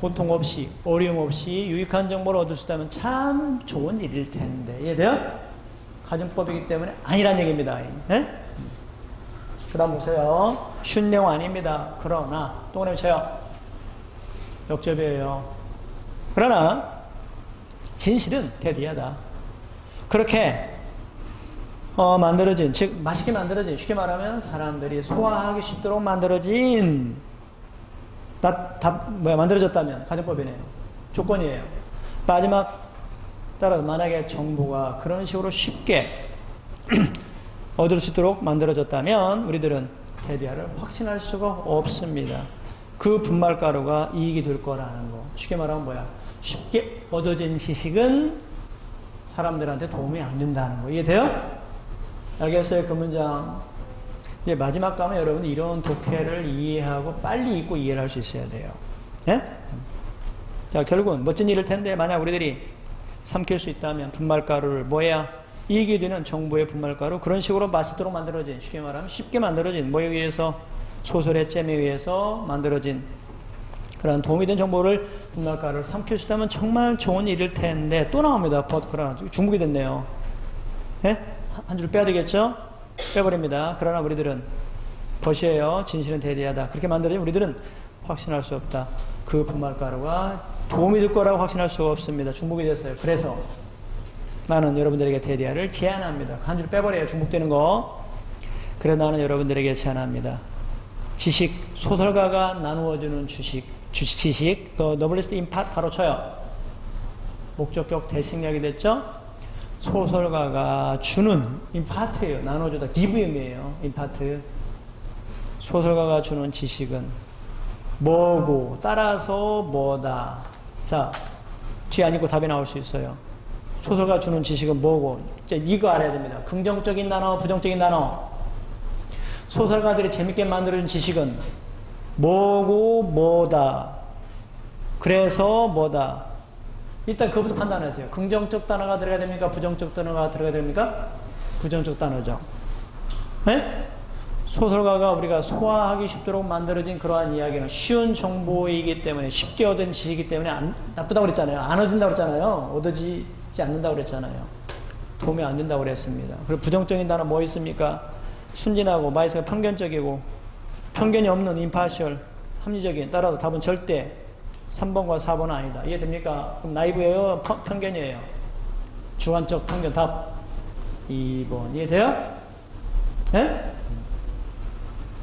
고통 없이 어려움 없이 유익한 정보를 얻을 수 있다면 참 좋은 일일 텐데. 이해돼요? 가정법이기 때문에 아니란 얘기입니다. 네? 그 다음 보세요. 쉬운 내용 아닙니다. 그러나 동그라미 쳐요. 역접이에요. 그러나 진실은 대디하다. 그렇게 만들어진, 즉 맛있게 만들어진, 쉽게 말하면 사람들이 소화하기 쉽도록 만들어진 만들어졌다면 가정법이네요. 조건이에요. 마지막 따라서 만약에 정보가 그런 식으로 쉽게 얻을 수 있도록 만들어졌다면 우리들은 대디아를 확신할 수가 없습니다. 그 분말가루가 이익이 될 거라는 거. 쉽게 말하면 뭐야? 쉽게 얻어진 지식은 사람들한테 도움이 안 된다는 거. 이해돼요? 알겠어요? 그 문장. 이제 마지막 가면 여러분들 이런 독해를 이해하고 빨리 읽고 이해를 할 수 있어야 돼요. 예? 자, 결국은 멋진 일일 텐데 만약 우리들이 삼킬 수 있다면 분말가루를 뭐야? 이익이 되는 정보의 분말가루, 그런 식으로 맛있도록 만들어진, 쉽게 말하면 쉽게 만들어진, 뭐에 의해서? 소설의 잼에 의해서 만들어진 그런 도움이 된 정보를 분말가루를 삼킬 수 있다면 정말 좋은 일일 텐데. 또 나옵니다. 그러나 중국이 됐네요. 예? 한 줄 빼야 되겠죠? 빼버립니다. 그러나 우리들은 벗이에요. 진실은 대디하다. 그렇게 만들어진 우리들은 확신할 수 없다. 그 분말가루가 도움이 될 거라고 확신할 수가 없습니다. 중복이 됐어요. 그래서 나는 여러분들에게 대디아를 제안합니다. 한 줄 빼버려요. 중복되는 거. 그래 나는 여러분들에게 제안합니다. 지식, 소설가가 나누어주는 지식, the novelist impart 가로쳐요. 목적격 대식약이 됐죠? 소설가가 주는 impart예요. 나눠주다. give임이에요. impart. 소설가가 주는 지식은 뭐고 따라서 뭐다. 자, 뒤에 안 읽고 답이 나올 수 있어요. 소설가 주는 지식은 뭐고. 이거 알아야 됩니다. 긍정적인 단어, 부정적인 단어. 소설가들이 재밌게 만들어준 지식은 뭐고 뭐다. 그래서 뭐다. 일단 그것부터 판단하세요. 긍정적 단어가 들어가야 됩니까? 부정적 단어가 들어가야 됩니까? 부정적 단어죠. 네? 소설가가 우리가 소화하기 쉽도록 만들어진 그러한 이야기는 쉬운 정보이기 때문에, 쉽게 얻은 지식이기 때문에 나쁘다고 그랬잖아요. 안 얻은다고 그랬잖아요. 얻어지지 않는다고 그랬잖아요. 도움이 안 된다고 그랬습니다. 그리고 부정적인 단어 뭐 있습니까? 순진하고 마이스가 편견적이고, 편견이 없는 impartial, 합리적인. 따라서 답은 절대 3번과 4번은 아니다. 이해됩니까? 그럼 나이브예요? 편견이에요? 주관적 편견. 답 2번. 이해돼요? 네?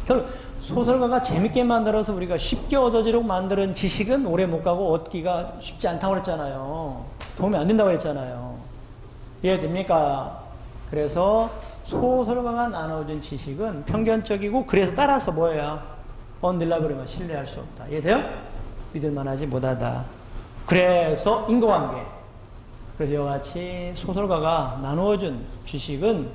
결국 소설가가 재밌게 만들어서 우리가 쉽게 얻어지려고 만드는 지식은 오래 못 가고 얻기가 쉽지 않다고 그랬잖아요. 도움이 안 된다고 그랬잖아요. 이해됩니까? 그래서 소설가가 나눠준 지식은 편견적이고, 그래서 따라서 뭐예요? unreliable이면 신뢰할 수 없다. 이해돼요? 믿을만하지 못하다. 그래서 인과관계. 그래서 이와 같이 소설가가 나누어준 지식은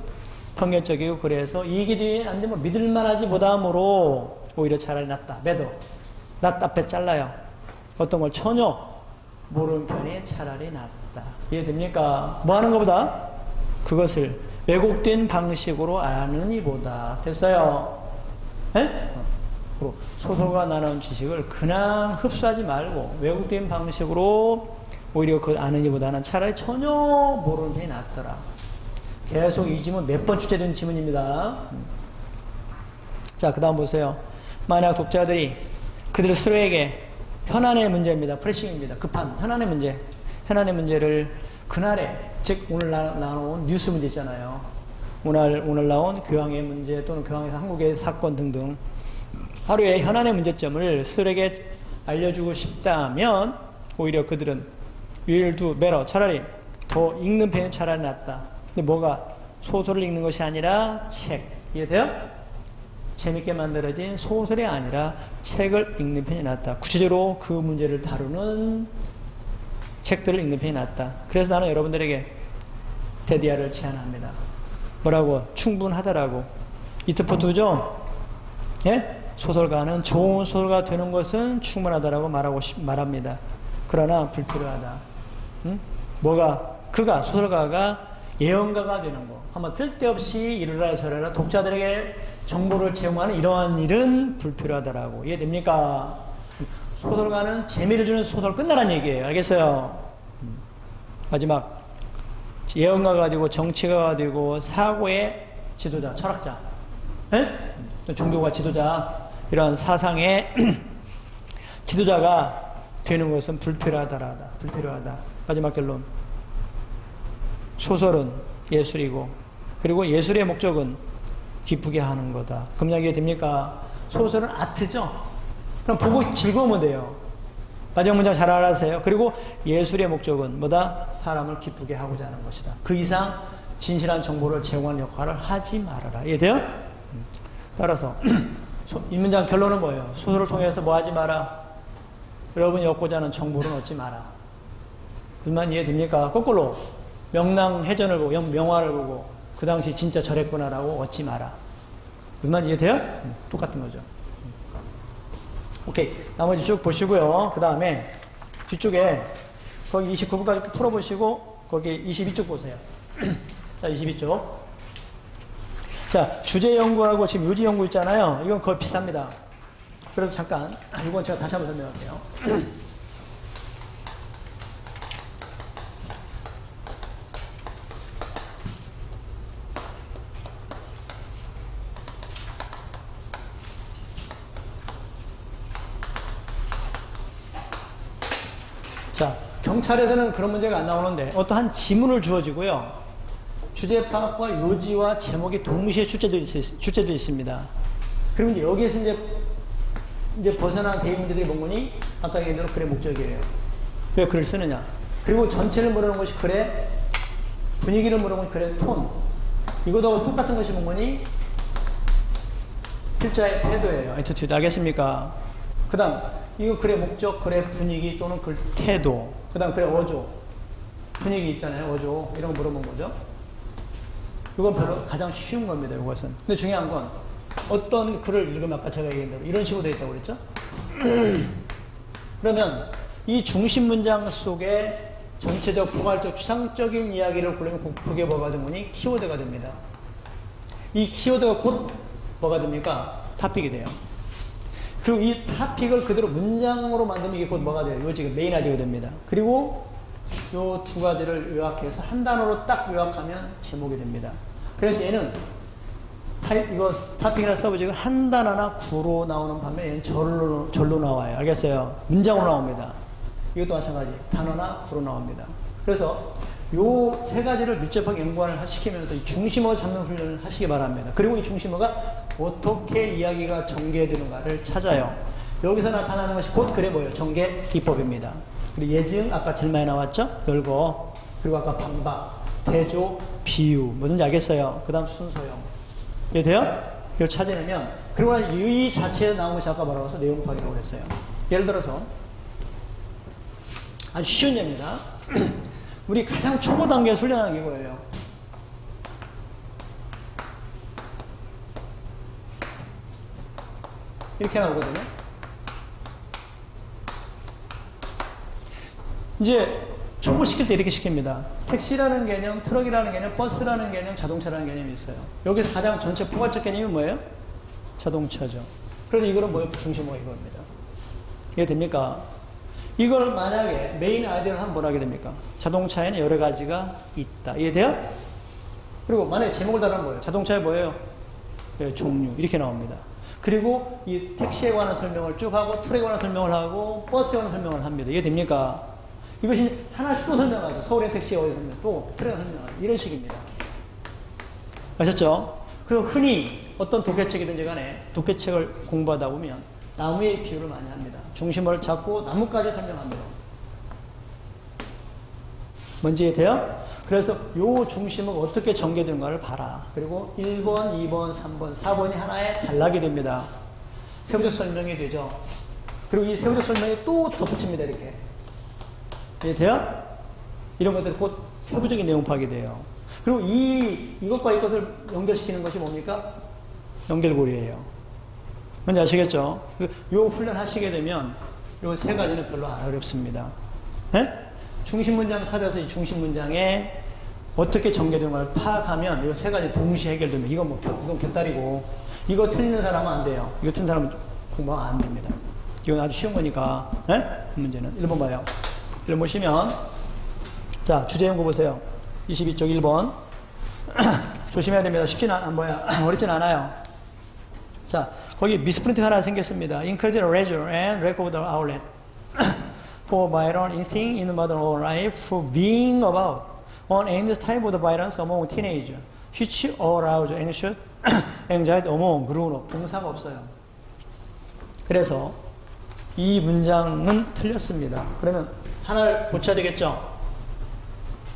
편견적이고, 그래서 이익이 안 되면 믿을만하지 못함으로 오히려 차라리 낫다. 매도. 낫 앞에 잘라요. 어떤 걸 전혀 모르는 편이 차라리 낫다. 이해됩니까? 뭐 하는 것보다 그것을 왜곡된 방식으로 아는 이보다. 됐어요? 예? 그리고 소설가 나눈 지식을 그냥 흡수하지 말고 왜곡된 방식으로 오히려 그걸 아는 이보다는 차라리 전혀 모르는 편이 낫더라. 계속 이 지문 몇 번 출제된 지문입니다. 자, 그 다음 보세요. 만약 독자들이 그들 스스로에게 현안의 문제입니다. 프레싱입니다. 급한 현안의 문제. 현안의 문제를 그날에, 즉 오늘 나온 뉴스 문제 있잖아요. 오늘 나온 교황의 문제 또는 교황에서 한국의 사건 등등 하루의 현안의 문제점을 스스로에게 알려주고 싶다면 오히려 그들은 will do better. 차라리 더 읽는 편이 차라리 낫다. 근데 뭐가? 소설을 읽는 것이 아니라 책. 이해돼요? 재밌게 만들어진 소설이 아니라 책을 읽는 편이 낫다. 구체적으로 그 문제를 다루는 책들을 읽는 편이 낫다. 그래서 나는 여러분들에게 데디아를 제안합니다. 뭐라고? 충분하다라고. 이트포트죠? 예? 소설가는 좋은 소설가 되는 것은 충분하다라고 말합니다. 그러나 불필요하다. 응? 뭐가? 소설가가 예언가가 되는 거. 한번 쓸데없이 이러라 저러라 독자들에게 정보를 제공하는 이러한 일은 불필요하다라고. 이해됩니까? 소설가는 재미를 주는 소설 끝나란 얘기예요. 알겠어요? 마지막. 예언가가 되고 정치가가 되고 사고의 지도자, 철학자, 예? 또 종교가 지도자, 이런 사상의 지도자가 되는 것은 불필요하다. 마지막 결론. 소설은 예술이고 그리고 예술의 목적은 기쁘게 하는 거다. 그럼 이해됩니까? 소설은 아트죠? 그럼 보고 즐거우면 돼요. 마지막 문장 잘 알아세요. 그리고 예술의 목적은 뭐다? 사람을 기쁘게 하고자 하는 것이다. 그 이상 진실한 정보를 제공하는 역할을 하지 말아라. 이해돼요? 따라서 이 문장 결론은 뭐예요? 소설을 통해서 뭐 하지 마라? 여러분이 얻고자 하는 정보를 얻지 마라. 그 말 이해됩니까? 거꾸로 명랑해전을 보고 명화를 보고 그 당시 진짜 저랬구나라고 얻지 마라. 그 말 이해돼요? 똑같은 거죠. 오케이. 나머지 쭉 보시고요. 그 다음에 뒤쪽에 거기 29분까지 풀어보시고 거기 22쪽 보세요. 자, 22쪽. 자, 주제 연구하고 지금 요지 연구 있잖아요. 이건 거의 비슷합니다. 그래서 잠깐 이건 제가 다시 한번 설명할게요. 자, 경찰에서는 그런 문제가 안 나오는데 어떠한 지문을 주어지고요. 주제 파악과 요지와 제목이 동시에 출제되어 있습니다. 그럼 이제 여기에서 이제 벗어난 대입 문제들이 뭔거니? 아까 얘기한 대로 글의 목적이에요. 왜 글을 쓰느냐? 그리고 전체를 물어보는 것이 글의 분위기를 물어보는 것이 글의 톤. 이거도 똑같은 것이 뭔거니? 필자의 태도예요. attitude. 알겠습니까? 그 다음 이거 글의 목적, 글의 분위기 또는 글 태도. 그 다음 글의 어조. 분위기 있잖아요. 어조. 이런 거 물어본 거죠. 이건 별로 가장 쉬운 겁니다. 이것은. 근데 중요한 건 어떤 글을 읽으면 아까 제가 얘기한 대로 이런 식으로 되어 있다고 그랬죠? 그러면 이 중심 문장 속에 전체적, 포괄적, 추상적인 이야기를 고르면 그게 뭐가 되니? 키워드가 됩니다. 이 키워드가 곧 뭐가 됩니까? 토픽이 돼요. 그리고 이 토픽을 그대로 문장으로 만들면 이게 곧 뭐가 돼요? 이거 지금 메인 아이디어가 됩니다. 그리고 요 두 가지를 요약해서 한 단어로 딱 요약하면 제목이 됩니다. 그래서 얘는 이거 토픽이나 써보지고 한 단어나 구로 나오는 반면에 얘는 절로 나와요. 알겠어요? 문장으로 나옵니다. 이것도 마찬가지. 단어나 구로 나옵니다. 그래서 요 세 가지를 밀접하게 연관을 시키면서 이 중심어 잡는 훈련을 하시기 바랍니다. 그리고 이 중심어가 어떻게 이야기가 전개되는가를 찾아요. 여기서 나타나는 것이 곧 글의 뭐예요? 전개 기법입니다. 그리고 예증, 아까 제일 많이 나왔죠? 열거. 그리고 아까 반박, 대조, 비유. 뭐든지 알겠어요? 그 다음 순서형. 이해돼요? 이걸 찾아내면, 그리고 이 자체에 나온 것이 아까 뭐라고 해서 내용 파악이라고 했어요. 예를 들어서, 아주 쉬운 예입니다. 우리 가장 초보 단계에 훈련하는 게 이거예요. 이렇게 나오거든요. 이제 초보시킬 때 이렇게 시킵니다. 택시라는 개념, 트럭이라는 개념, 버스라는 개념, 자동차라는 개념이 있어요. 여기서 가장 전체 포괄적 개념이 뭐예요? 자동차죠. 그래서 이거는 뭐예요? 중심어가 이겁니다. 이해됩니까? 이걸 만약에 메인 아이디어를 한번 뭐라 하게 됩니까? 자동차에는 여러 가지가 있다. 이해돼요? 그리고 만약에 제목을 달아면 뭐예요? 자동차에 뭐예요? 예, 종류. 이렇게 나옵니다. 그리고 이 택시에 관한 설명을 쭉 하고, 트럭에 관한 설명을 하고, 버스에 관한 설명을 합니다. 이해됩니까? 이것이 하나씩 또 설명하죠. 서울의 택시에 어디 설명, 또 트럭에 설명하죠. 이런 식입니다. 아셨죠? 그리고 흔히 어떤 독해책이든지 간에 독해책을 공부하다 보면 나무의 비유를 많이 합니다. 중심을 잡고 나무까지 설명합니다. 뭔지 이해돼요? 그래서 요 중심은 어떻게 전개되는가를 봐라. 그리고 1번, 2번, 3번, 4번이 하나의 단락이 됩니다. 세부적 설명이 되죠. 그리고 이 세부적 설명이 또 덧붙입니다. 이렇게. 이해돼요? 이런 것들이 곧 세부적인 내용 파악이 돼요. 그리고 이것과 이것을 연결시키는 것이 뭡니까? 연결고리예요. 뭔지 아시겠죠? 요 훈련 하시게 되면 요 세 가지는 별로 안 어렵습니다. 네? 중심 문장 찾아서 이 중심 문장에 어떻게 전개되는가를 파악하면 요 세 가지 동시에 해결되면 이건 곁다리고 이거 틀리는 사람은 안 돼요. 이거 틀린 사람은 공부가 안 됩니다. 이건 아주 쉬운 거니까. 네? 문제는 1번 봐요. 1번 보시면 자 주제 연구 보세요. 22쪽 1번 조심해야 됩니다. 쉽지는 어렵진 않아요. 자 거기 미스프린트가 하나 생겼습니다. Encourage leisure and lack of the outlet for violent instinct in modern life for being about on aimless type of violence among teenagers which arouse anxious anxiety among grown-up. 동사가 없어요. 그래서 이 문장은 틀렸습니다. 그러면 하나를 고쳐야 되겠죠?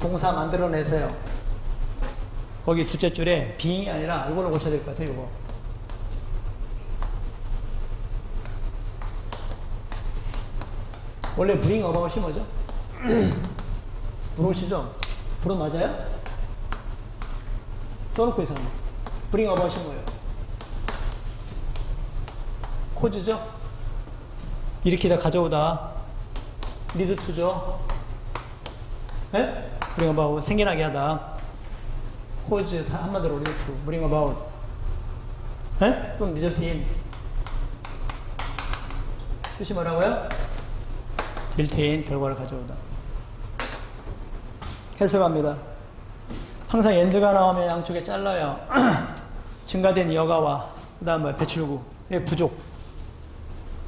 동사 만들어내세요. 거기 둘째 줄에 being이 아니라 이걸로 고쳐야 될 것 같아요. 이거. 원래 bring about이 뭐죠? brought brought 맞아요? 써놓고 있어요. bring about이 뭐예요? cause죠? 일으키다 가져오다 lead to죠? 네? bring about 생겨나게 하다 cause 한마디로 lead to bring about 네? 또는 result in 뜻이 뭐라고요? built-in 결과를 가져오다. 해석합니다. 항상 end가 나오면 양쪽에 잘라요. 증가된 여가와 그 다음 배출구의 부족.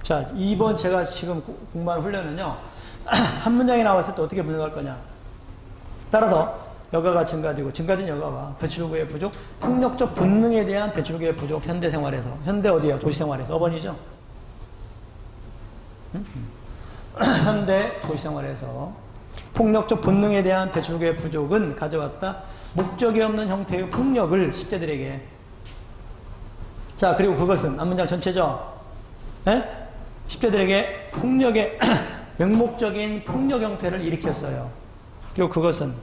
자, 2번 제가 지금 공부하는 훈련은요. 한 문장이 나왔을 때 어떻게 분석할 거냐. 따라서 여가가 증가되고 증가된 여가와 배출구의 부족, 폭력적 본능에 대한 배출구의 부족, 현대 생활에서. 현대 어디야? 도시 생활에서. 어번이죠? 현대 도시생활에서 폭력적 본능에 대한 배출구의 부족은 가져왔다. 목적이 없는 형태의 폭력을 10대들에게. 자, 그리고 그것은 앞문장 전체죠. 네? 10대들에게 폭력의 맹목적인 폭력 형태를 일으켰어요. 그리고 그것은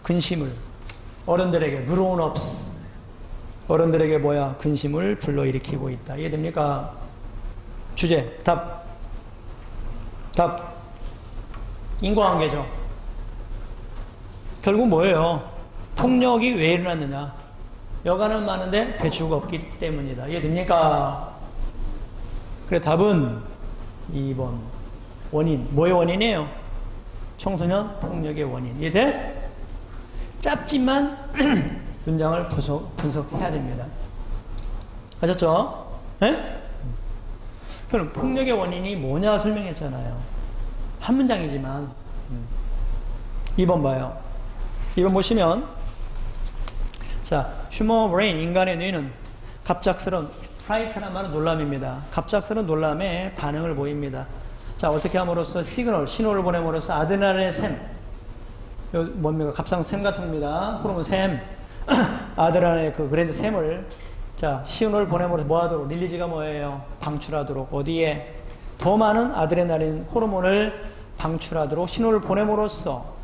근심을 어른들에게 grown-ups 어른들에게 뭐야? 근심을 불러일으키고 있다. 이해됩니까? 주제, 답. 인과관계죠. 결국 뭐예요? 폭력이 왜 일어났느냐? 여가는 많은데 배출구가 없기 때문이다. 이해됩니까? 그래 답은 2번. 원인. 뭐의 원인이에요? 청소년 폭력의 원인. 이해돼? 짧지만 문장을 분석해야 됩니다. 아셨죠? 네? 그럼 폭력의 원인이 뭐냐 설명했잖아요. 한 문장이지만 2번 봐요. 2번 보시면 자, 휴먼 브레인 인간의 뇌는 갑작스러운 프라이트란 말은 놀람입니다. 갑작스러운 놀람에 반응을 보입니다. 자, 어떻게 함으로써 신호를 보냄으로써 아드레날린의 샘 뭡니까? 갑상샘 같은 겁니다. 호르몬 샘 아드레날린의 그 그랜드 샘을 자, 신호를 보냄으로써 뭐 하도록? 릴리즈가 뭐예요? 방출하도록. 어디에? 더 많은 아드레날린 호르몬을 방출하도록 신호를 보냄으로써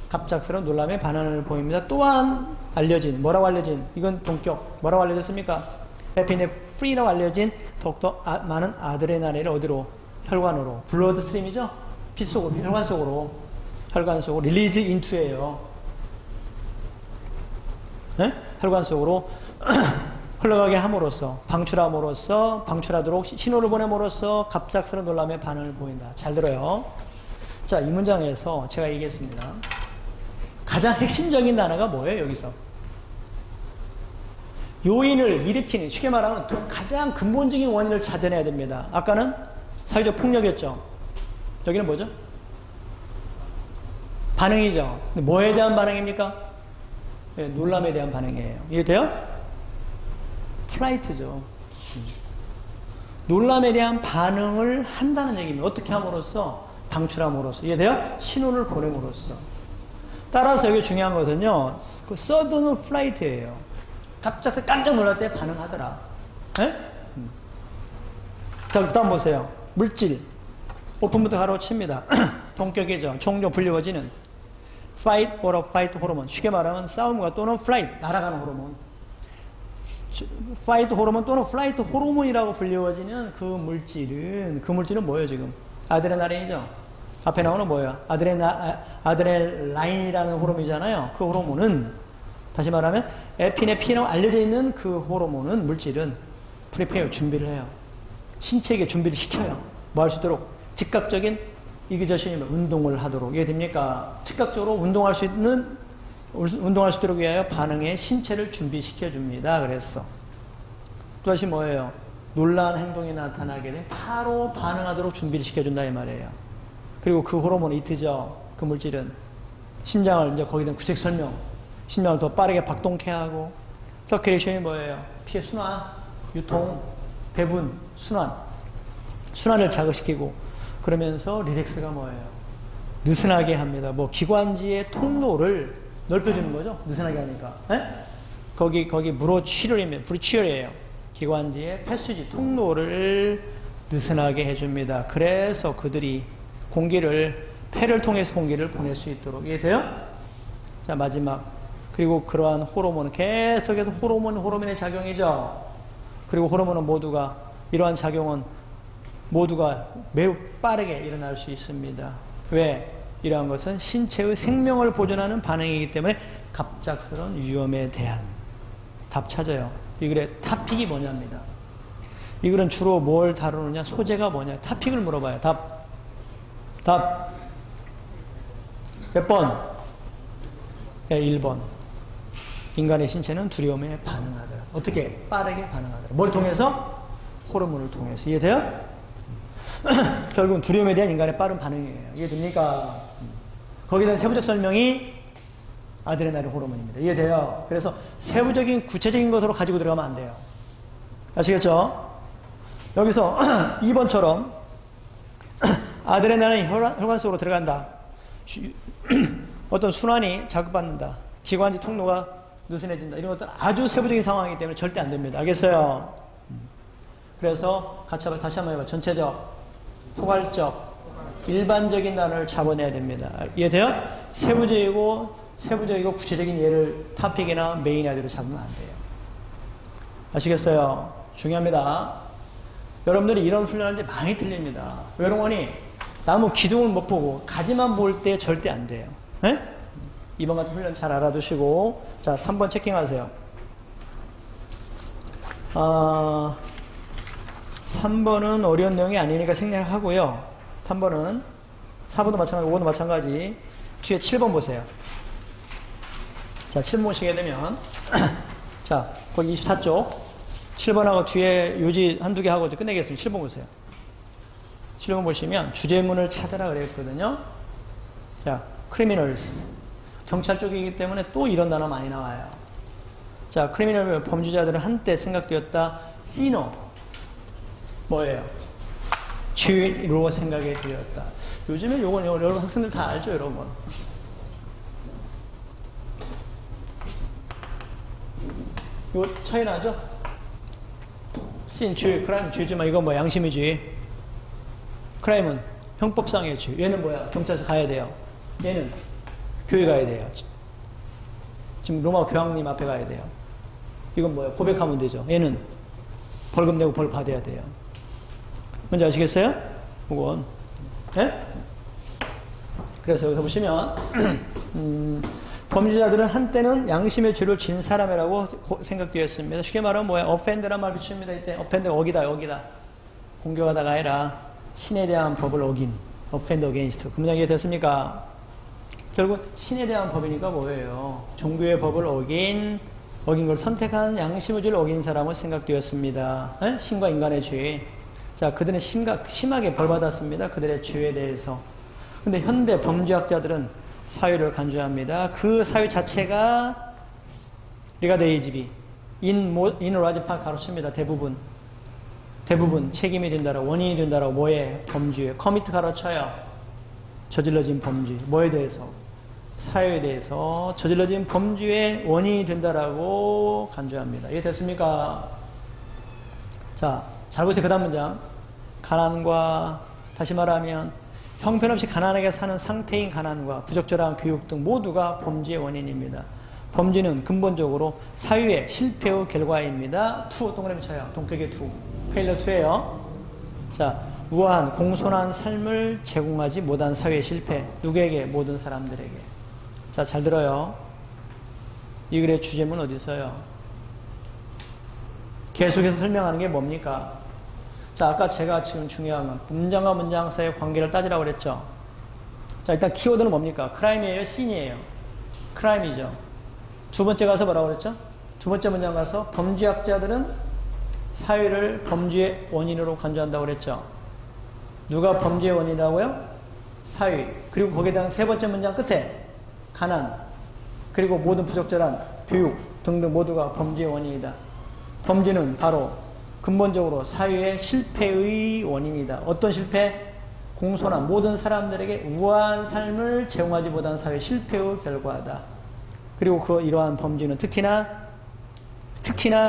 갑작스러운 놀람의 반응을 보입니다. 또한 알려진, 뭐라고 알려진? 이건 동격. 뭐라고 알려졌습니까? 에피네프린이라고 알려진 더욱더 많은 아드레날린을 어디로? 혈관으로. 블러드 스트림이죠? 피 속으로, 혈관 속으로 혈관 속으로 릴리즈 인투예요. 네? 혈관 속으로 흘러가게 함으로써 방출하도록 신호를 보냄으로써 갑작스러운 놀람의 반응을 보인다. 잘 들어요. 자, 이 문장에서 제가 얘기했습니다. 가장 핵심적인 단어가 뭐예요? 여기서 요인을 일으키는, 쉽게 말하면 가장 근본적인 원인을 찾아내야 됩니다. 아까는 사회적 폭력이었죠. 여기는 뭐죠? 반응이죠. 근데 뭐에 대한 반응입니까? 네, 놀람에 대한 반응이에요. 이해돼요? 플라이트죠. 놀람에 대한 반응을 한다는 얘기입니다. 어떻게 함으로써? 방출함으로써. 이해돼요? 신호를 보냄으로써. 따라서 여기 중요한 것은요, 그 서든 플라이트예요. 갑자기 깜짝 놀랄 때 반응하더라. 네? 자, 그 다음 보세요. 물질. 오픈부터 가로칩니다. 동격이죠. 종종 불리워지는 fight or flight 호르몬. 쉽게 말하면 싸움과 또는 flight, 날아가는 호르몬. fight 호르몬 또는 flight 호르몬이라고 불리워지는 그 물질은 뭐예요, 지금? 아드레날린이죠. 앞에 나오는 뭐예요? 아드레날린이라는 호르몬이잖아요. 그 호르몬은, 다시 말하면 에피네피라고 알려져 있는 그 호르몬은, 물질은 프리페어, 준비를 해요. 신체에게 준비를 시켜요. 뭐 할 수 있도록? 즉각적인 이기저신이면 운동을 하도록. 이해됩니까? 즉각적으로 운동할 수 있도록 위하여 반응에 신체를 준비시켜 줍니다. 그랬어. 또 다시 뭐예요? 놀라운 행동이 나타나게 되면 바로 반응하도록 준비를 시켜준다 이 말이에요. 그리고 그 호르몬이 이트죠. 그 물질은 심장을 이제 거기다 구체적 설명. 심장을 더 빠르게 박동케 하고, 서큘레이션이 뭐예요? 피의 순환, 유통, 배분, 순환을 자극시키고, 그러면서 리렉스가 뭐예요? 느슨하게 합니다. 뭐 기관지의 통로를 넓혀주는 거죠. 느슨하게 하니까. 에? 거기 브루치얼이에요. 기관지의 패스지 통로를 느슨하게 해줍니다. 그래서 그들이 폐를 통해서 공기를 보낼 수 있도록. 이해돼요? 자, 마지막. 그리고 그러한 호르몬은 계속해서 호르몬의 작용이죠. 그리고 호르몬은 이러한 작용은 모두가 매우 빠르게 일어날 수 있습니다. 왜? 이러한 것은 신체의 생명을 보존하는 반응이기 때문에 갑작스러운 위험에 대한 답 찾아요. 이 글의 타픽이 뭐냐입니다. 이 글은 주로 뭘 다루느냐, 소재가 뭐냐, 타픽을 물어봐요. 답. 몇 번? 네, 1번. 인간의 신체는 두려움에 반응하더라. 어떻게? 빠르게 반응하더라. 뭘 통해서? 호르몬을 통해서. 이해돼요? 결국은 두려움에 대한 인간의 빠른 반응이에요. 이해됩니까? 거기에 대한 세부적 설명이 아드레날린 호르몬입니다. 이해돼요? 그래서 세부적인 구체적인 것으로 가지고 들어가면 안 돼요. 아시겠죠? 여기서 2번처럼 아드레날린이 혈관 속으로 들어간다. 어떤 순환이 자극받는다. 기관지 통로가 느슨해진다. 이런 것들은 아주 세부적인 상황이기 때문에 절대 안 됩니다. 알겠어요? 그래서 다시 한번 해봐. 전체적, 포괄적, 일반적인 단어를 잡아내야 됩니다. 이해돼요? 세부적이고 구체적인 예를 타픽이나 메인 아이디어로 잡으면 안 돼요. 아시겠어요? 중요합니다. 여러분들이 이런 훈련할 때 많이 틀립니다. 여러분이 나무 기둥을 못 보고 가지만 볼 때 절대 안 돼요. 네? 이번 같은 훈련 잘 알아두시고, 자, 3번 체킹하세요. 3번은 어려운 내용이 아니니까 생략하고요. 3번은 4번도 마찬가지, 5번도 마찬가지. 뒤에 7번 보세요. 자, 7번 보시게 되면 자, 거기 24쪽 7번하고 뒤에 요지 한두 개 하고 이제 끝내겠습니다. 7번 보세요. 7번 보시면 주제문을 찾아라 그랬거든요. 자, criminals. 경찰 쪽이기 때문에 또 이런 단어 많이 나와요. 자, 크리미널 범죄자들은 한때 생각되었다. 시노. 뭐예요? 죄로 생각이 되었다. 요즘에 요건 여러분 학생들 다 알죠, 여러분? 요 차이 나죠? 씬, 죄, 크라임, 죄지만 이건 뭐 양심이지. 크라임은 형법상의 죄. 얘는 뭐야? 경찰서 가야 돼요. 얘는 교회 가야 돼요. 지금 로마 교황님 앞에 가야 돼요. 이건 뭐야? 고백하면 되죠. 얘는 벌금 내고 벌 받아야 돼요. 뭔지 아시겠어요? 이건. 예? 그래서 여기서 보시면 범죄자들은 한때는 양심의 죄를 진 사람이라고 생각되었습니다. 쉽게 말하면 뭐야? offender란 말 붙입니다. 이때 offender 어기다, 여기다. 공격하다가 아니라 신에 대한 법을 어긴 offend against. 그 문장 이해됐습니까? 결국 신에 대한 법이니까 뭐예요? 종교의 법을 어긴 걸 선택한 양심의 죄를 어긴 사람을 생각되었습니다. 에? 신과 인간의 죄. 자, 그들은 심하게 벌받았습니다. 그들의 죄에 대해서. 근데 현대 범죄학자들은 사유를 간주합니다. 그 사유 자체가 리가데이지비 인 라지파 가르칩니다. 대부분 책임이 된다라고, 원인이 된다라고. 뭐에? 범죄에. 커미트 가르쳐요. 저질러진 범죄. 뭐에 대해서? 사유에 대해서 저질러진 범죄의 원인이 된다라고 간주합니다. 이해됐습니까? 자, 잘 보세요. 그 다음 문장. 가난과, 다시 말하면 형편없이 가난하게 사는 상태인 가난과 부적절한 교육 등 모두가 범죄의 원인입니다. 범죄는 근본적으로 사유의 실패의 결과입니다. 투, 동그라미 쳐요. 동격의 투. 페일러 투예요. 자, 우아한 공손한 삶을 제공하지 못한 사유의 실패. 누구에게? 모든 사람들에게. 자, 잘 들어요. 이 글의 주제문 어디 있어요? 계속해서 설명하는 게 뭡니까? 자, 아까 제가 지금 중요한 건 문장과 문장 사이의 관계를 따지라고 그랬죠. 자, 일단 키워드는 뭡니까? 크라임이에요? 신이에요? 크라임이죠. 두 번째 가서 뭐라고 그랬죠? 두 번째 문장 가서 범죄학자들은 사유를 범죄의 원인으로 간주한다고 그랬죠. 누가 범죄의 원인이라고요? 사유. 그리고 거기에 대한 세 번째 문장 끝에 가난, 그리고 모든 부적절한 교육 등등 모두가 범죄의 원인이다. 범죄는 바로 근본적으로 사유의 실패의 원인이다. 어떤 실패? 공손한 모든 사람들에게 우아한 삶을 제공하지 못한 사회의 실패의 결과다. 그리고 이러한 범죄는 특히나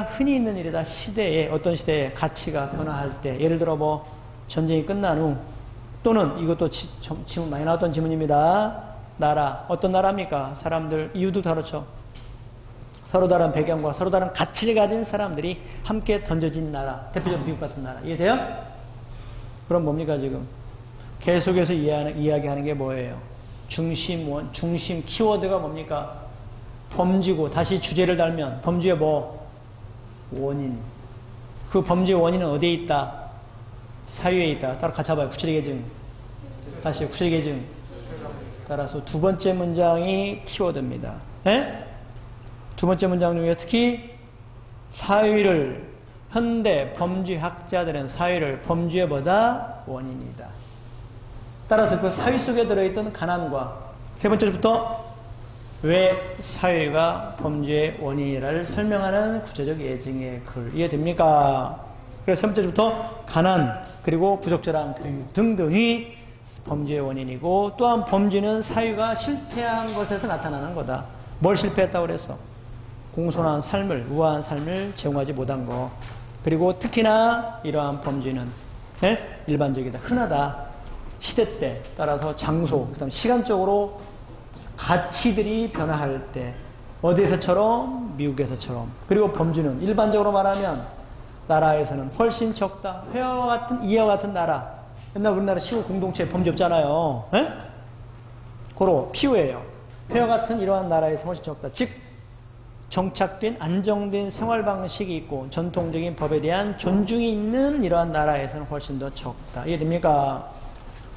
흔히 있는 일이다. 시대에, 어떤 시대에 가치가 변화할 때, 예를 들어 뭐 전쟁이 끝난 후, 또는 이것도 지문 많이 나왔던 지문입니다. 나라, 어떤 나라입니까? 사람들, 이유도 다르죠. 서로 다른 배경과 서로 다른 가치를 가진 사람들이 함께 던져진 나라. 대표적으로 미국 같은 나라. 이해돼요? 그럼 뭡니까 지금? 계속해서 이야기하는 게 뭐예요? 중심 키워드가 뭡니까? 범죄고, 다시 주제를 달면 범죄의 뭐? 원인. 그 범죄의 원인은 어디에 있다? 사유에 있다. 따라 같이 봐요. 구체적인 계증. 다시 구체적인 계증. 따라서 두 번째 문장이 키워드입니다. 에? 두 번째 문장 중에 특히 사유를, 현대 범죄학자들은 사유를 범죄보다 원인이다. 따라서 그 사유 속에 들어있던 가난과, 세 번째부터 왜 사유가 범죄의 원인이라를 설명하는 구체적 예증의 글. 이해됩니까? 그래서 세 번째부터 가난, 그리고 부적절한 교육 등등이 범죄의 원인이고, 또한 범죄는 사유가 실패한 것에서 나타나는 거다. 뭘 실패했다고 그랬어? 공손한 삶을, 우아한 삶을 제공하지 못한 거. 그리고 특히나 이러한 범죄는 일반적이다, 흔하다. 시대 때 따라서 장소, 그다음 시간적으로 가치들이 변화할 때, 어디에서처럼? 미국에서처럼. 그리고 범죄는 일반적으로 말하면 나라에서는 훨씬 적다. 이와 같은 나라. 옛날 우리나라 시골 공동체 범죄 없잖아요. 고로 피우예요. 회와 같은 이러한 나라에서 훨씬 적다. 즉 정착된 안정된 생활 방식이 있고 전통적인 법에 대한 존중이 있는 이러한 나라에서는 훨씬 더 적다. 이해됩니까?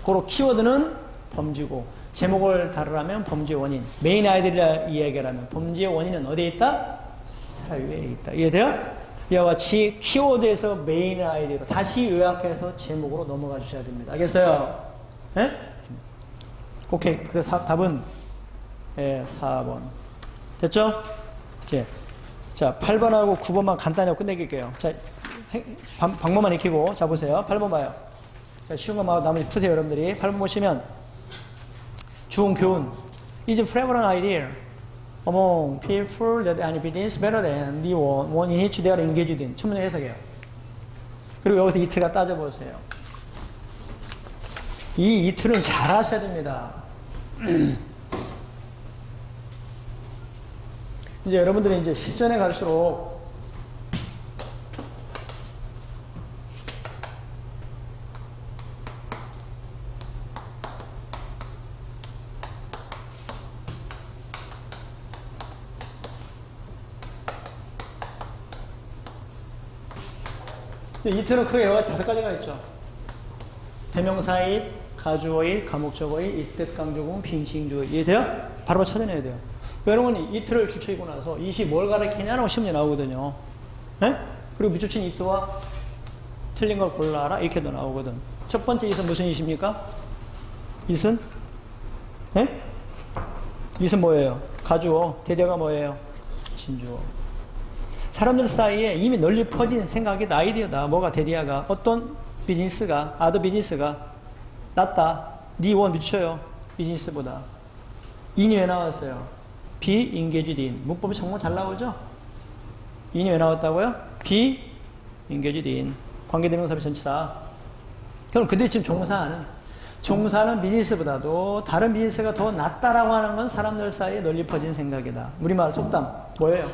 고로 키워드는 범죄고, 제목을 다루라면 범죄 원인, 메인 아이디어를 이야기하라면 범죄 원인은 어디에 있다? 사유에 있다. 이해돼요? 이와 같이 키워드에서 메인 아이디어로 다시 요약해서 제목으로 넘어가 주셔야 됩니다. 알겠어요? 네? 오케이. 그래서 답은 4번. 됐죠? 이제 자, 8번하고 9번만 간단히 하고 끝내길게요. 자, 방법만 익히고. 자, 보세요. 8번 봐요. 자, 쉬운 것만 나머지 푸세요, 여러분들이. 8번 보시면 좋은 교훈. is a prevalent idea among people that any business better than the one in which they are engaged in. 첫 문제 해석해요. 그리고 여기서 이틀가 따져보세요. 이 이틀은 잘 하셔야 됩니다. 이제 여러분들이 이제 실전에 갈수록 이트는 크게 여러 5가지가 있죠. 대명사잇, 가주어잇, 가목적어잇, 이뜻 강조금, 빙칭주어. 이해돼요? 바로 찾아내야 돼요. 여러분 이트를 주체이고 나서 이시 뭘 가리키냐라고 시험에 나오거든요. 네? 그리고 밑줄친 이트와 틀린 걸 골라라 이렇게도 나오거든. 첫 번째 이은 무슨 이십니까? 이은? 네? 이은 뭐예요? 가주어. 대대가 뭐예요? 진주어. 사람들 사이에 이미 널리 퍼진 생각이다, 아이디어다. 뭐가 대디아가 어떤 비즈니스가, 아더 비즈니스가 낫다. 니원 미쳐요. 비즈니스보다. 인이 왜 나왔어요? be engaged in. 문법이 정말 잘 나오죠? 인이 왜 나왔다고요? be engaged in. 관계대명사 전치사. 그럼 그들이 지금 종사하는 비즈니스보다도 다른 비즈니스가 더 낫다라고 하는 건 사람들 사이에 널리 퍼진 생각이다. 우리말 속담 뭐예요?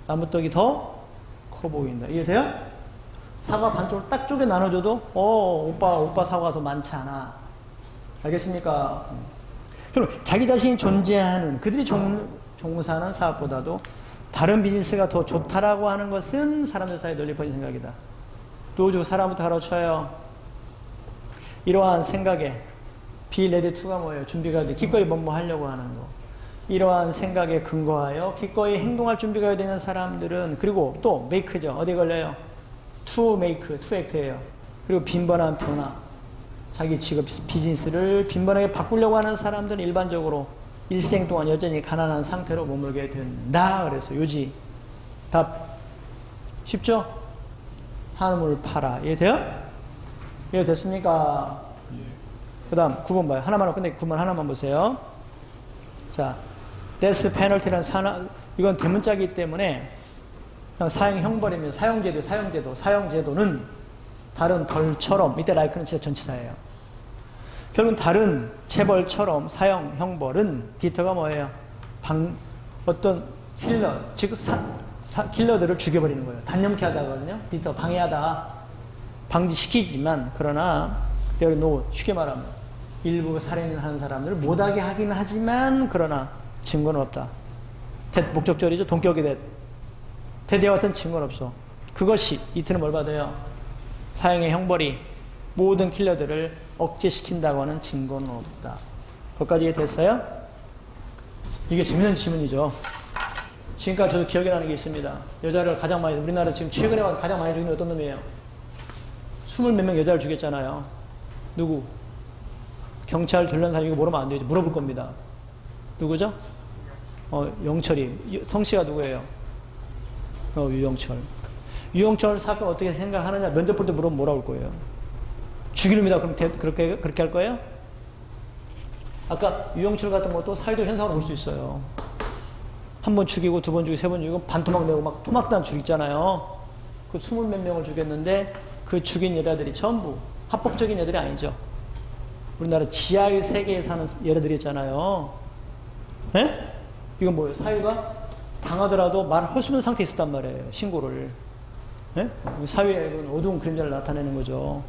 나무떡이 더 커 보인다. 이해돼요? 사과 반쪽을 딱 쪼개 나눠줘도 오빠 사과가 더 많지 않아. 알겠습니까? 그럼 자기 자신이 존재하는 그들이 종사하는 사업보다도 다른 비즈니스가 더 좋다라고 하는 것은 사람들 사이에 널리 퍼진 생각이다. 또 사람부터 가르쳐요. 이러한 생각에 be ready to가 뭐예요? 준비가 돼. 기꺼이 뭐뭐 하려고 하는 거. 이러한 생각에 근거하여 기꺼이 행동할 준비가 되는 사람들은 그리고 또 make죠. 어디 걸려요? to make, to act예요. 그리고 빈번한 변화. 자기 직업 비즈니스를 빈번하게 바꾸려고 하는 사람들은 일반적으로 일생 동안 여전히 가난한 상태로 머물게 된다. 그래서 요지. 답. 쉽죠? 한우물 팔아. 이해돼요? 이해됐습니까? 그 다음 9번 봐요. 하나만 끝내 9번 하나만 보세요. 자, death penalty라는 이건 대문자이기 때문에 그냥 사형 형벌입니다. 사형제도는 다른 벌처럼, 이때 like는 진짜 전치사예요. 결국은 다른 체벌처럼 사형 형벌은 디터가 뭐예요? 어떤 킬러, 즉 킬러들을 죽여버리는 거예요. 단념케 하다거든요. 디터 방해하다, 방지시키지만 그러나 there no 쉽게 말하면 일부 살인을 하는 사람들을 못하게 하긴 하지만 그러나 증거는 없다. 목적절이죠. 동격이 대대와 같은 증거는 없어. 그것이 이트는 뭘 받아요? 사형의 형벌이 모든 킬러들을 억제시킨다고 하는 증거는 없다. 거기까지 이해됐어요? 이게 재밌는 질문이죠. 지금까지 저도 기억이 나는 게 있습니다. 여자를 가장 많이, 우리나라 지금 최근에 와서 가장 많이 죽인 게 어떤 놈이에요? 20몇 명 여자를 죽였잖아요. 누구? 경찰 결론 사람 이거 물으면 안 되죠. 물어볼 겁니다. 누구죠? 영철이. 성씨가 누구예요? 유영철. 유영철 사건 어떻게 생각하느냐 면접 볼 때 물어보면 뭐라고 할 거예요? 죽이놈이다. 그럼 그렇게 할 거예요? 아까 유영철 같은 것도 사회적 현상으로 볼 수 있어요. 한 번 죽이고 두 번 죽이고 세 번 죽이고 반토막 내고 막 토막단 죽였잖아요. 그 20몇 명을 죽였는데 그 죽인 여자들이 전부 합법적인 여자들이 아니죠. 우리나라 지하의 세계에 사는 여자들이었잖아요. 네? 이건 뭐예요? 사유가 당하더라도 말할 수 없는 상태에 있었단 말이에요. 신고를. 네? 사회의 어두운 그림자를 나타내는 거죠.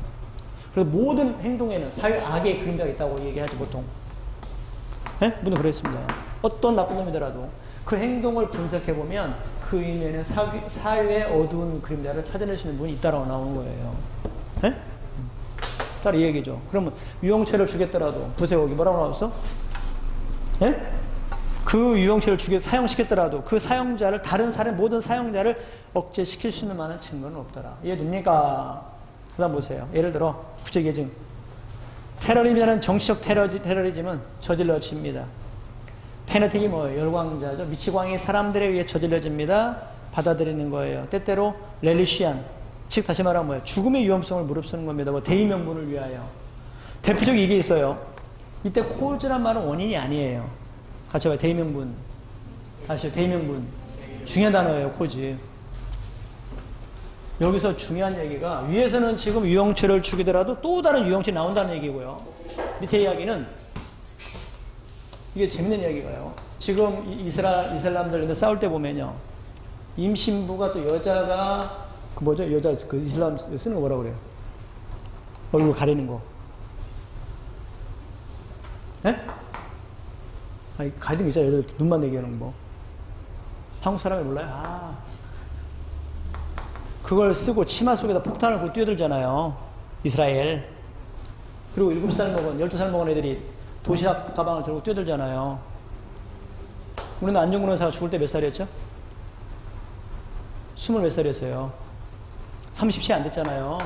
그래서 모든 행동에는 사회 악의 그림자가 있다고 얘기하지 보통. 네? 분은 그랬습니다. 어떤 나쁜 놈이더라도 그 행동을 분석해보면 그 이면에 사회의 어두운 그림자를 찾아낼 수 있는 분이 있다라고 나오는 거예요. 네? 따로 이 얘기죠. 그러면 유영철을 죽였더라도 부세옥이 뭐라고 나왔어? 네? 그 유영철을 사형시켰더라도 그 사형자를 모든 사형자를 억제시킬 수 있는 많은 증거는 없더라. 이해됩니까? 그 다음 보세요. 예를 들어 부적 예증. 테러리즘이라는 정치적 테러리즘은 저질러집니다. 페너틱이 뭐예요? 열광자죠. 미치광이 사람들에 의해 저질러집니다. 받아들이는 거예요. 때때로 렐리시안, 즉 다시 말하면 뭐예요? 죽음의 위험성을 무릅쓰는 겁니다. 뭐 대의명분을 위하여. 대표적인 이게 있어요. 이때 코즈란 말은 원인이 아니에요. 같이 봐요. 대의명분. 다시 대의명분. 중요한 단어예요. 코즈. 여기서 중요한 얘기가 위에서는 지금 유영철을 죽이더라도 또 다른 유영철이 나온다는 얘기고요. 밑에 이야기는 이게 재밌는 얘기가요. 지금 이슬람들 싸울 때 보면요. 임신부가 또 여자가 여자 그 이슬람 쓰는 거 뭐라고 그래요? 얼굴 가리는 거. 예? 아니 가리는 거 있잖아요. 여자 눈만 내게 하는 거. 한국 사람이 몰라요? 그걸 쓰고 치마 속에다 폭탄을 고 뛰어들잖아요. 이스라엘. 그리고 7살 먹은, 12살 먹은 애들이 도시락 가방을 들고 뛰어들잖아요. 우리는 안중근 의사가 죽을 때 몇 살이었죠? 20몇 살이었어요. 30세 안 됐잖아요.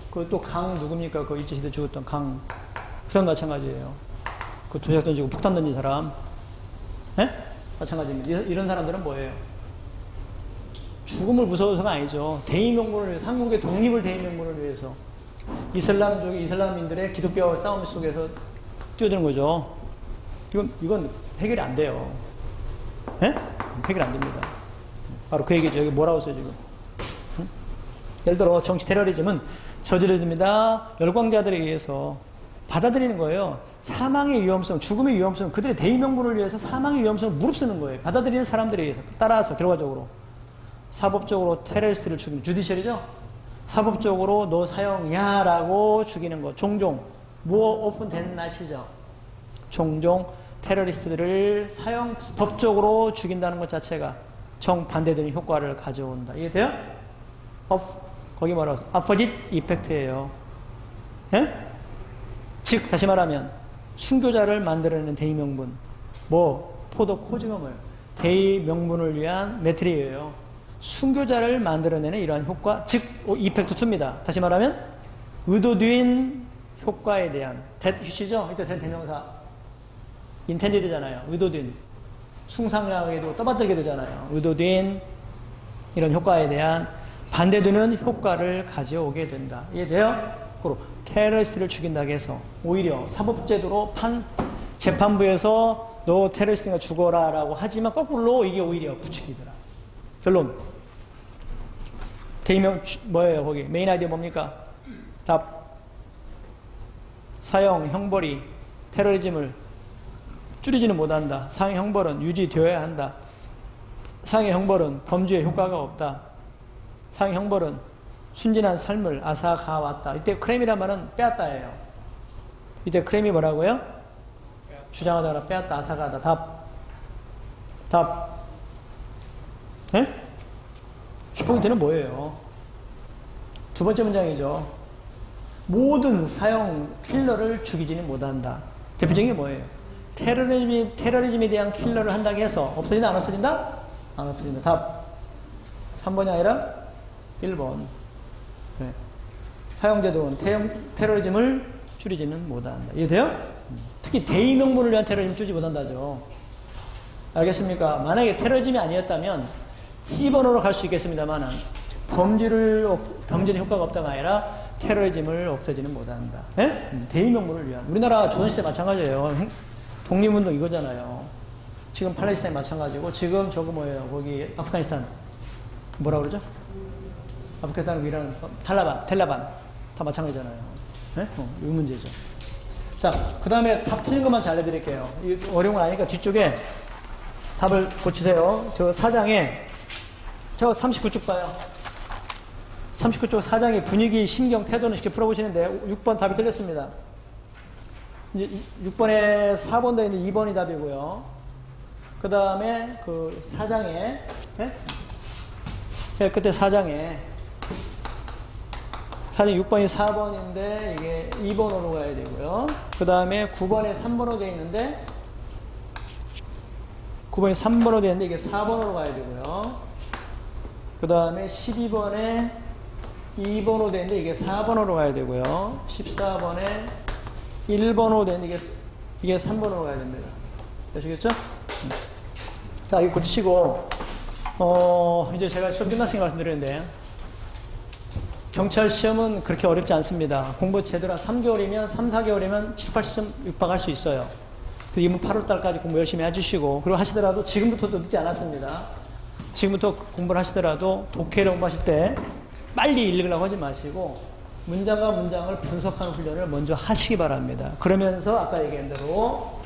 그 또 강 누굽니까? 그 일제시대 죽었던 강. 그 사람 마찬가지예요. 그 도시락 던지고 폭탄 던진 사람. 예? 마찬가지입니다. 이런 사람들은 뭐예요? 죽음을 무서워서가 아니죠. 대의명분을 위해서, 한국의 독립을 대의명분을 위해서 이슬람족의 이슬람인들의 기독교와 싸움 속에서 뛰어드는 거죠. 이건 해결이 안 돼요. 예? 해결 안 됩니다. 바로 그 얘기죠. 여기 뭐라고 써요 지금? 응? 예를 들어 정치 테러리즘은 저지르집니다. 열광자들에 의해서 받아들이는 거예요. 사망의 위험성, 죽음의 위험성, 그들의 대의명분을 위해서 사망의 위험성을 무릅쓰는 거예요. 받아들이는 사람들에 의해서. 따라서 결과적으로 사법적으로 테러리스트를 죽이는, 주디셜이죠? 사법적으로 너 사형이야 라고 죽이는 거. 종종 more often than not이죠. 종종 테러리스트들을 사형 법적으로 죽인다는 것 자체가 정반대되는 효과를 가져온다. 이해돼요? 거기 뭐라고 opposite effect예요. 예? 즉 다시 말하면 순교자를 만들어내는 대의명분, 포도 코징어물, 대의명분을 위한 매트리예요. 순교자를 만들어내는 이러한 효과, 즉 이펙트 2입니다. 다시 말하면 의도된 효과에 대한 휴시죠. 이때 된 대명사 intended잖아요. 의도된 숭상하게도 떠받들게 되잖아요. 의도된 이런 효과에 대한 반대되는 효과를 가져오게 된다. 이해돼요? 그리고 테러리스트를 죽인다고 해서 오히려 사법제도로 재판부에서 너 테러리스트가 죽어라 라고 하지만 거꾸로 이게 오히려 부추기더라. 결론 대의명 뭐예요? 거기 메인 아이디어 뭡니까? 답. 사형, 형벌이 테러리즘을 줄이지는 못한다. 사형, 형벌은 유지되어야 한다. 사형, 형벌은 범죄에 효과가 없다. 사형, 형벌은 순진한 삶을 앗아가왔다. 이때 크렘이란 말은 빼앗다예요. 이때 크렘이 뭐라고요? 주장하다가 빼앗다, 앗아가다. 답. 예? 키포인트는 뭐예요? 두 번째 문장이죠. 모든 사형 킬러를 죽이지는 못한다. 대표적인 게 뭐예요? 테러리즘에 대한 킬러를 한다고 해서 없어진다, 안 없어진다? 안 없어진다. 답. 3번이 아니라 1번. 네. 사형제도는 테러리즘을 줄이지는 못한다. 이해돼요? 특히 대의명분을 위한 테러리즘 줄이지 못한다죠. 알겠습니까? 만약에 테러리즘이 아니었다면 C번호로 갈 수 있겠습니다만 범죄는 효과가 없다가 아니라 테러리즘을 없애지는 못한다. 예? 대의명분을 위한. 우리나라 조선시대 마찬가지예요. 독립운동 이거잖아요. 지금 팔레스타인 마찬가지고 지금 저거 뭐예요? 거기 아프가니스탄 뭐라 그러죠? 아프가니스탄을 위라는 텔라반 다 마찬가지잖아요. 예? 이 문제죠. 자, 그 다음에 답 틀린 것만 잘 알려드릴게요. 어려운 거 아니니까 뒤쪽에 답을 고치세요. 저 4장에 저 39쪽 봐요. 39쪽 4장의 분위기, 심경, 태도는 쉽게 풀어보시는데 6번 답이 틀렸습니다. 이제 6번에 4번 더 있는데 2번이 답이고요. 그 다음에 그 4장에 네, 끝에 4장에 6번이 4번인데 이게 2번으로 가야 되고요. 그 다음에 9번에 3번으로 되어 있는데 9번이 3번으로 되어 있는데 이게 4번으로 가야 되고요. 그 다음에 12번에 2번으로 되어 있는데 이게 4번으로 가야 되고요. 14번에 1번으로 되어 있는데 이게 3번으로 가야 됩니다. 되시겠죠? 자, 이거 고치시고 이제 제가 수업 끝났으니까 말씀드렸는데 경찰 시험은 그렇게 어렵지 않습니다. 공부 제대로 3개월이면 3, 4개월이면 7, 80점 육박할 수 있어요. 이번 8월달까지 공부 열심히 해주시고 그리고 하시더라도 지금부터도 늦지 않았습니다. 지금부터 공부를 하시더라도 독해를 공부하실 때 빨리 읽으려고 하지 마시고 문장과 문장을 분석하는 훈련을 먼저 하시기 바랍니다. 그러면서 아까 얘기한 대로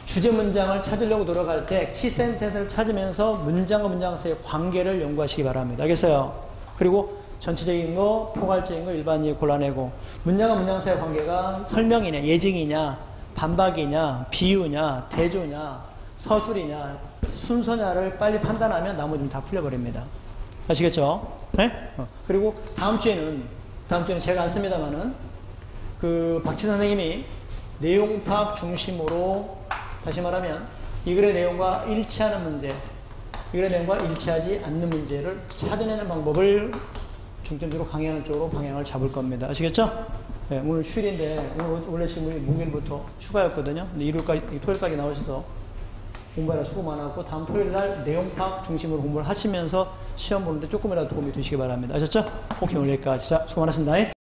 주제 문장을 찾으려고 노력할 때 키센텐스를 찾으면서 문장과 문장 사이의 관계를 연구하시기 바랍니다. 알겠어요? 그리고 전체적인 거, 포괄적인 거, 일반적인 거 골라내고 문장과 문장 사이의 관계가 설명이냐, 예증이냐, 반박이냐, 비유냐, 대조냐, 서술이냐, 순서냐를 빨리 판단하면 나머지는 다 풀려버립니다. 아시겠죠? 네? 그리고 다음 주에는 제가 안 씁니다만은 그 박지 선생님이 내용 파악 중심으로 다시 말하면 이 글의 내용과 일치하는 문제, 이 글의 내용과 일치하지 않는 문제를 찾아내는 방법을 중점적으로 강의하는 쪽으로 방향을 잡을 겁니다. 아시겠죠? 네, 오늘 휴일인데 오늘 원래 지금 목요일부터 휴가였거든요. 근데 일요일까지 토요일까지 나오셔서 공부하느라 수고 많았고 다음 토요일 날 내용 파악 중심으로 공부를 하시면서 시험 보는데 조금이라도 도움이 되시기 바랍니다. 아셨죠? 오케이, 오늘 여기까지. 자, 수고 많았습니다.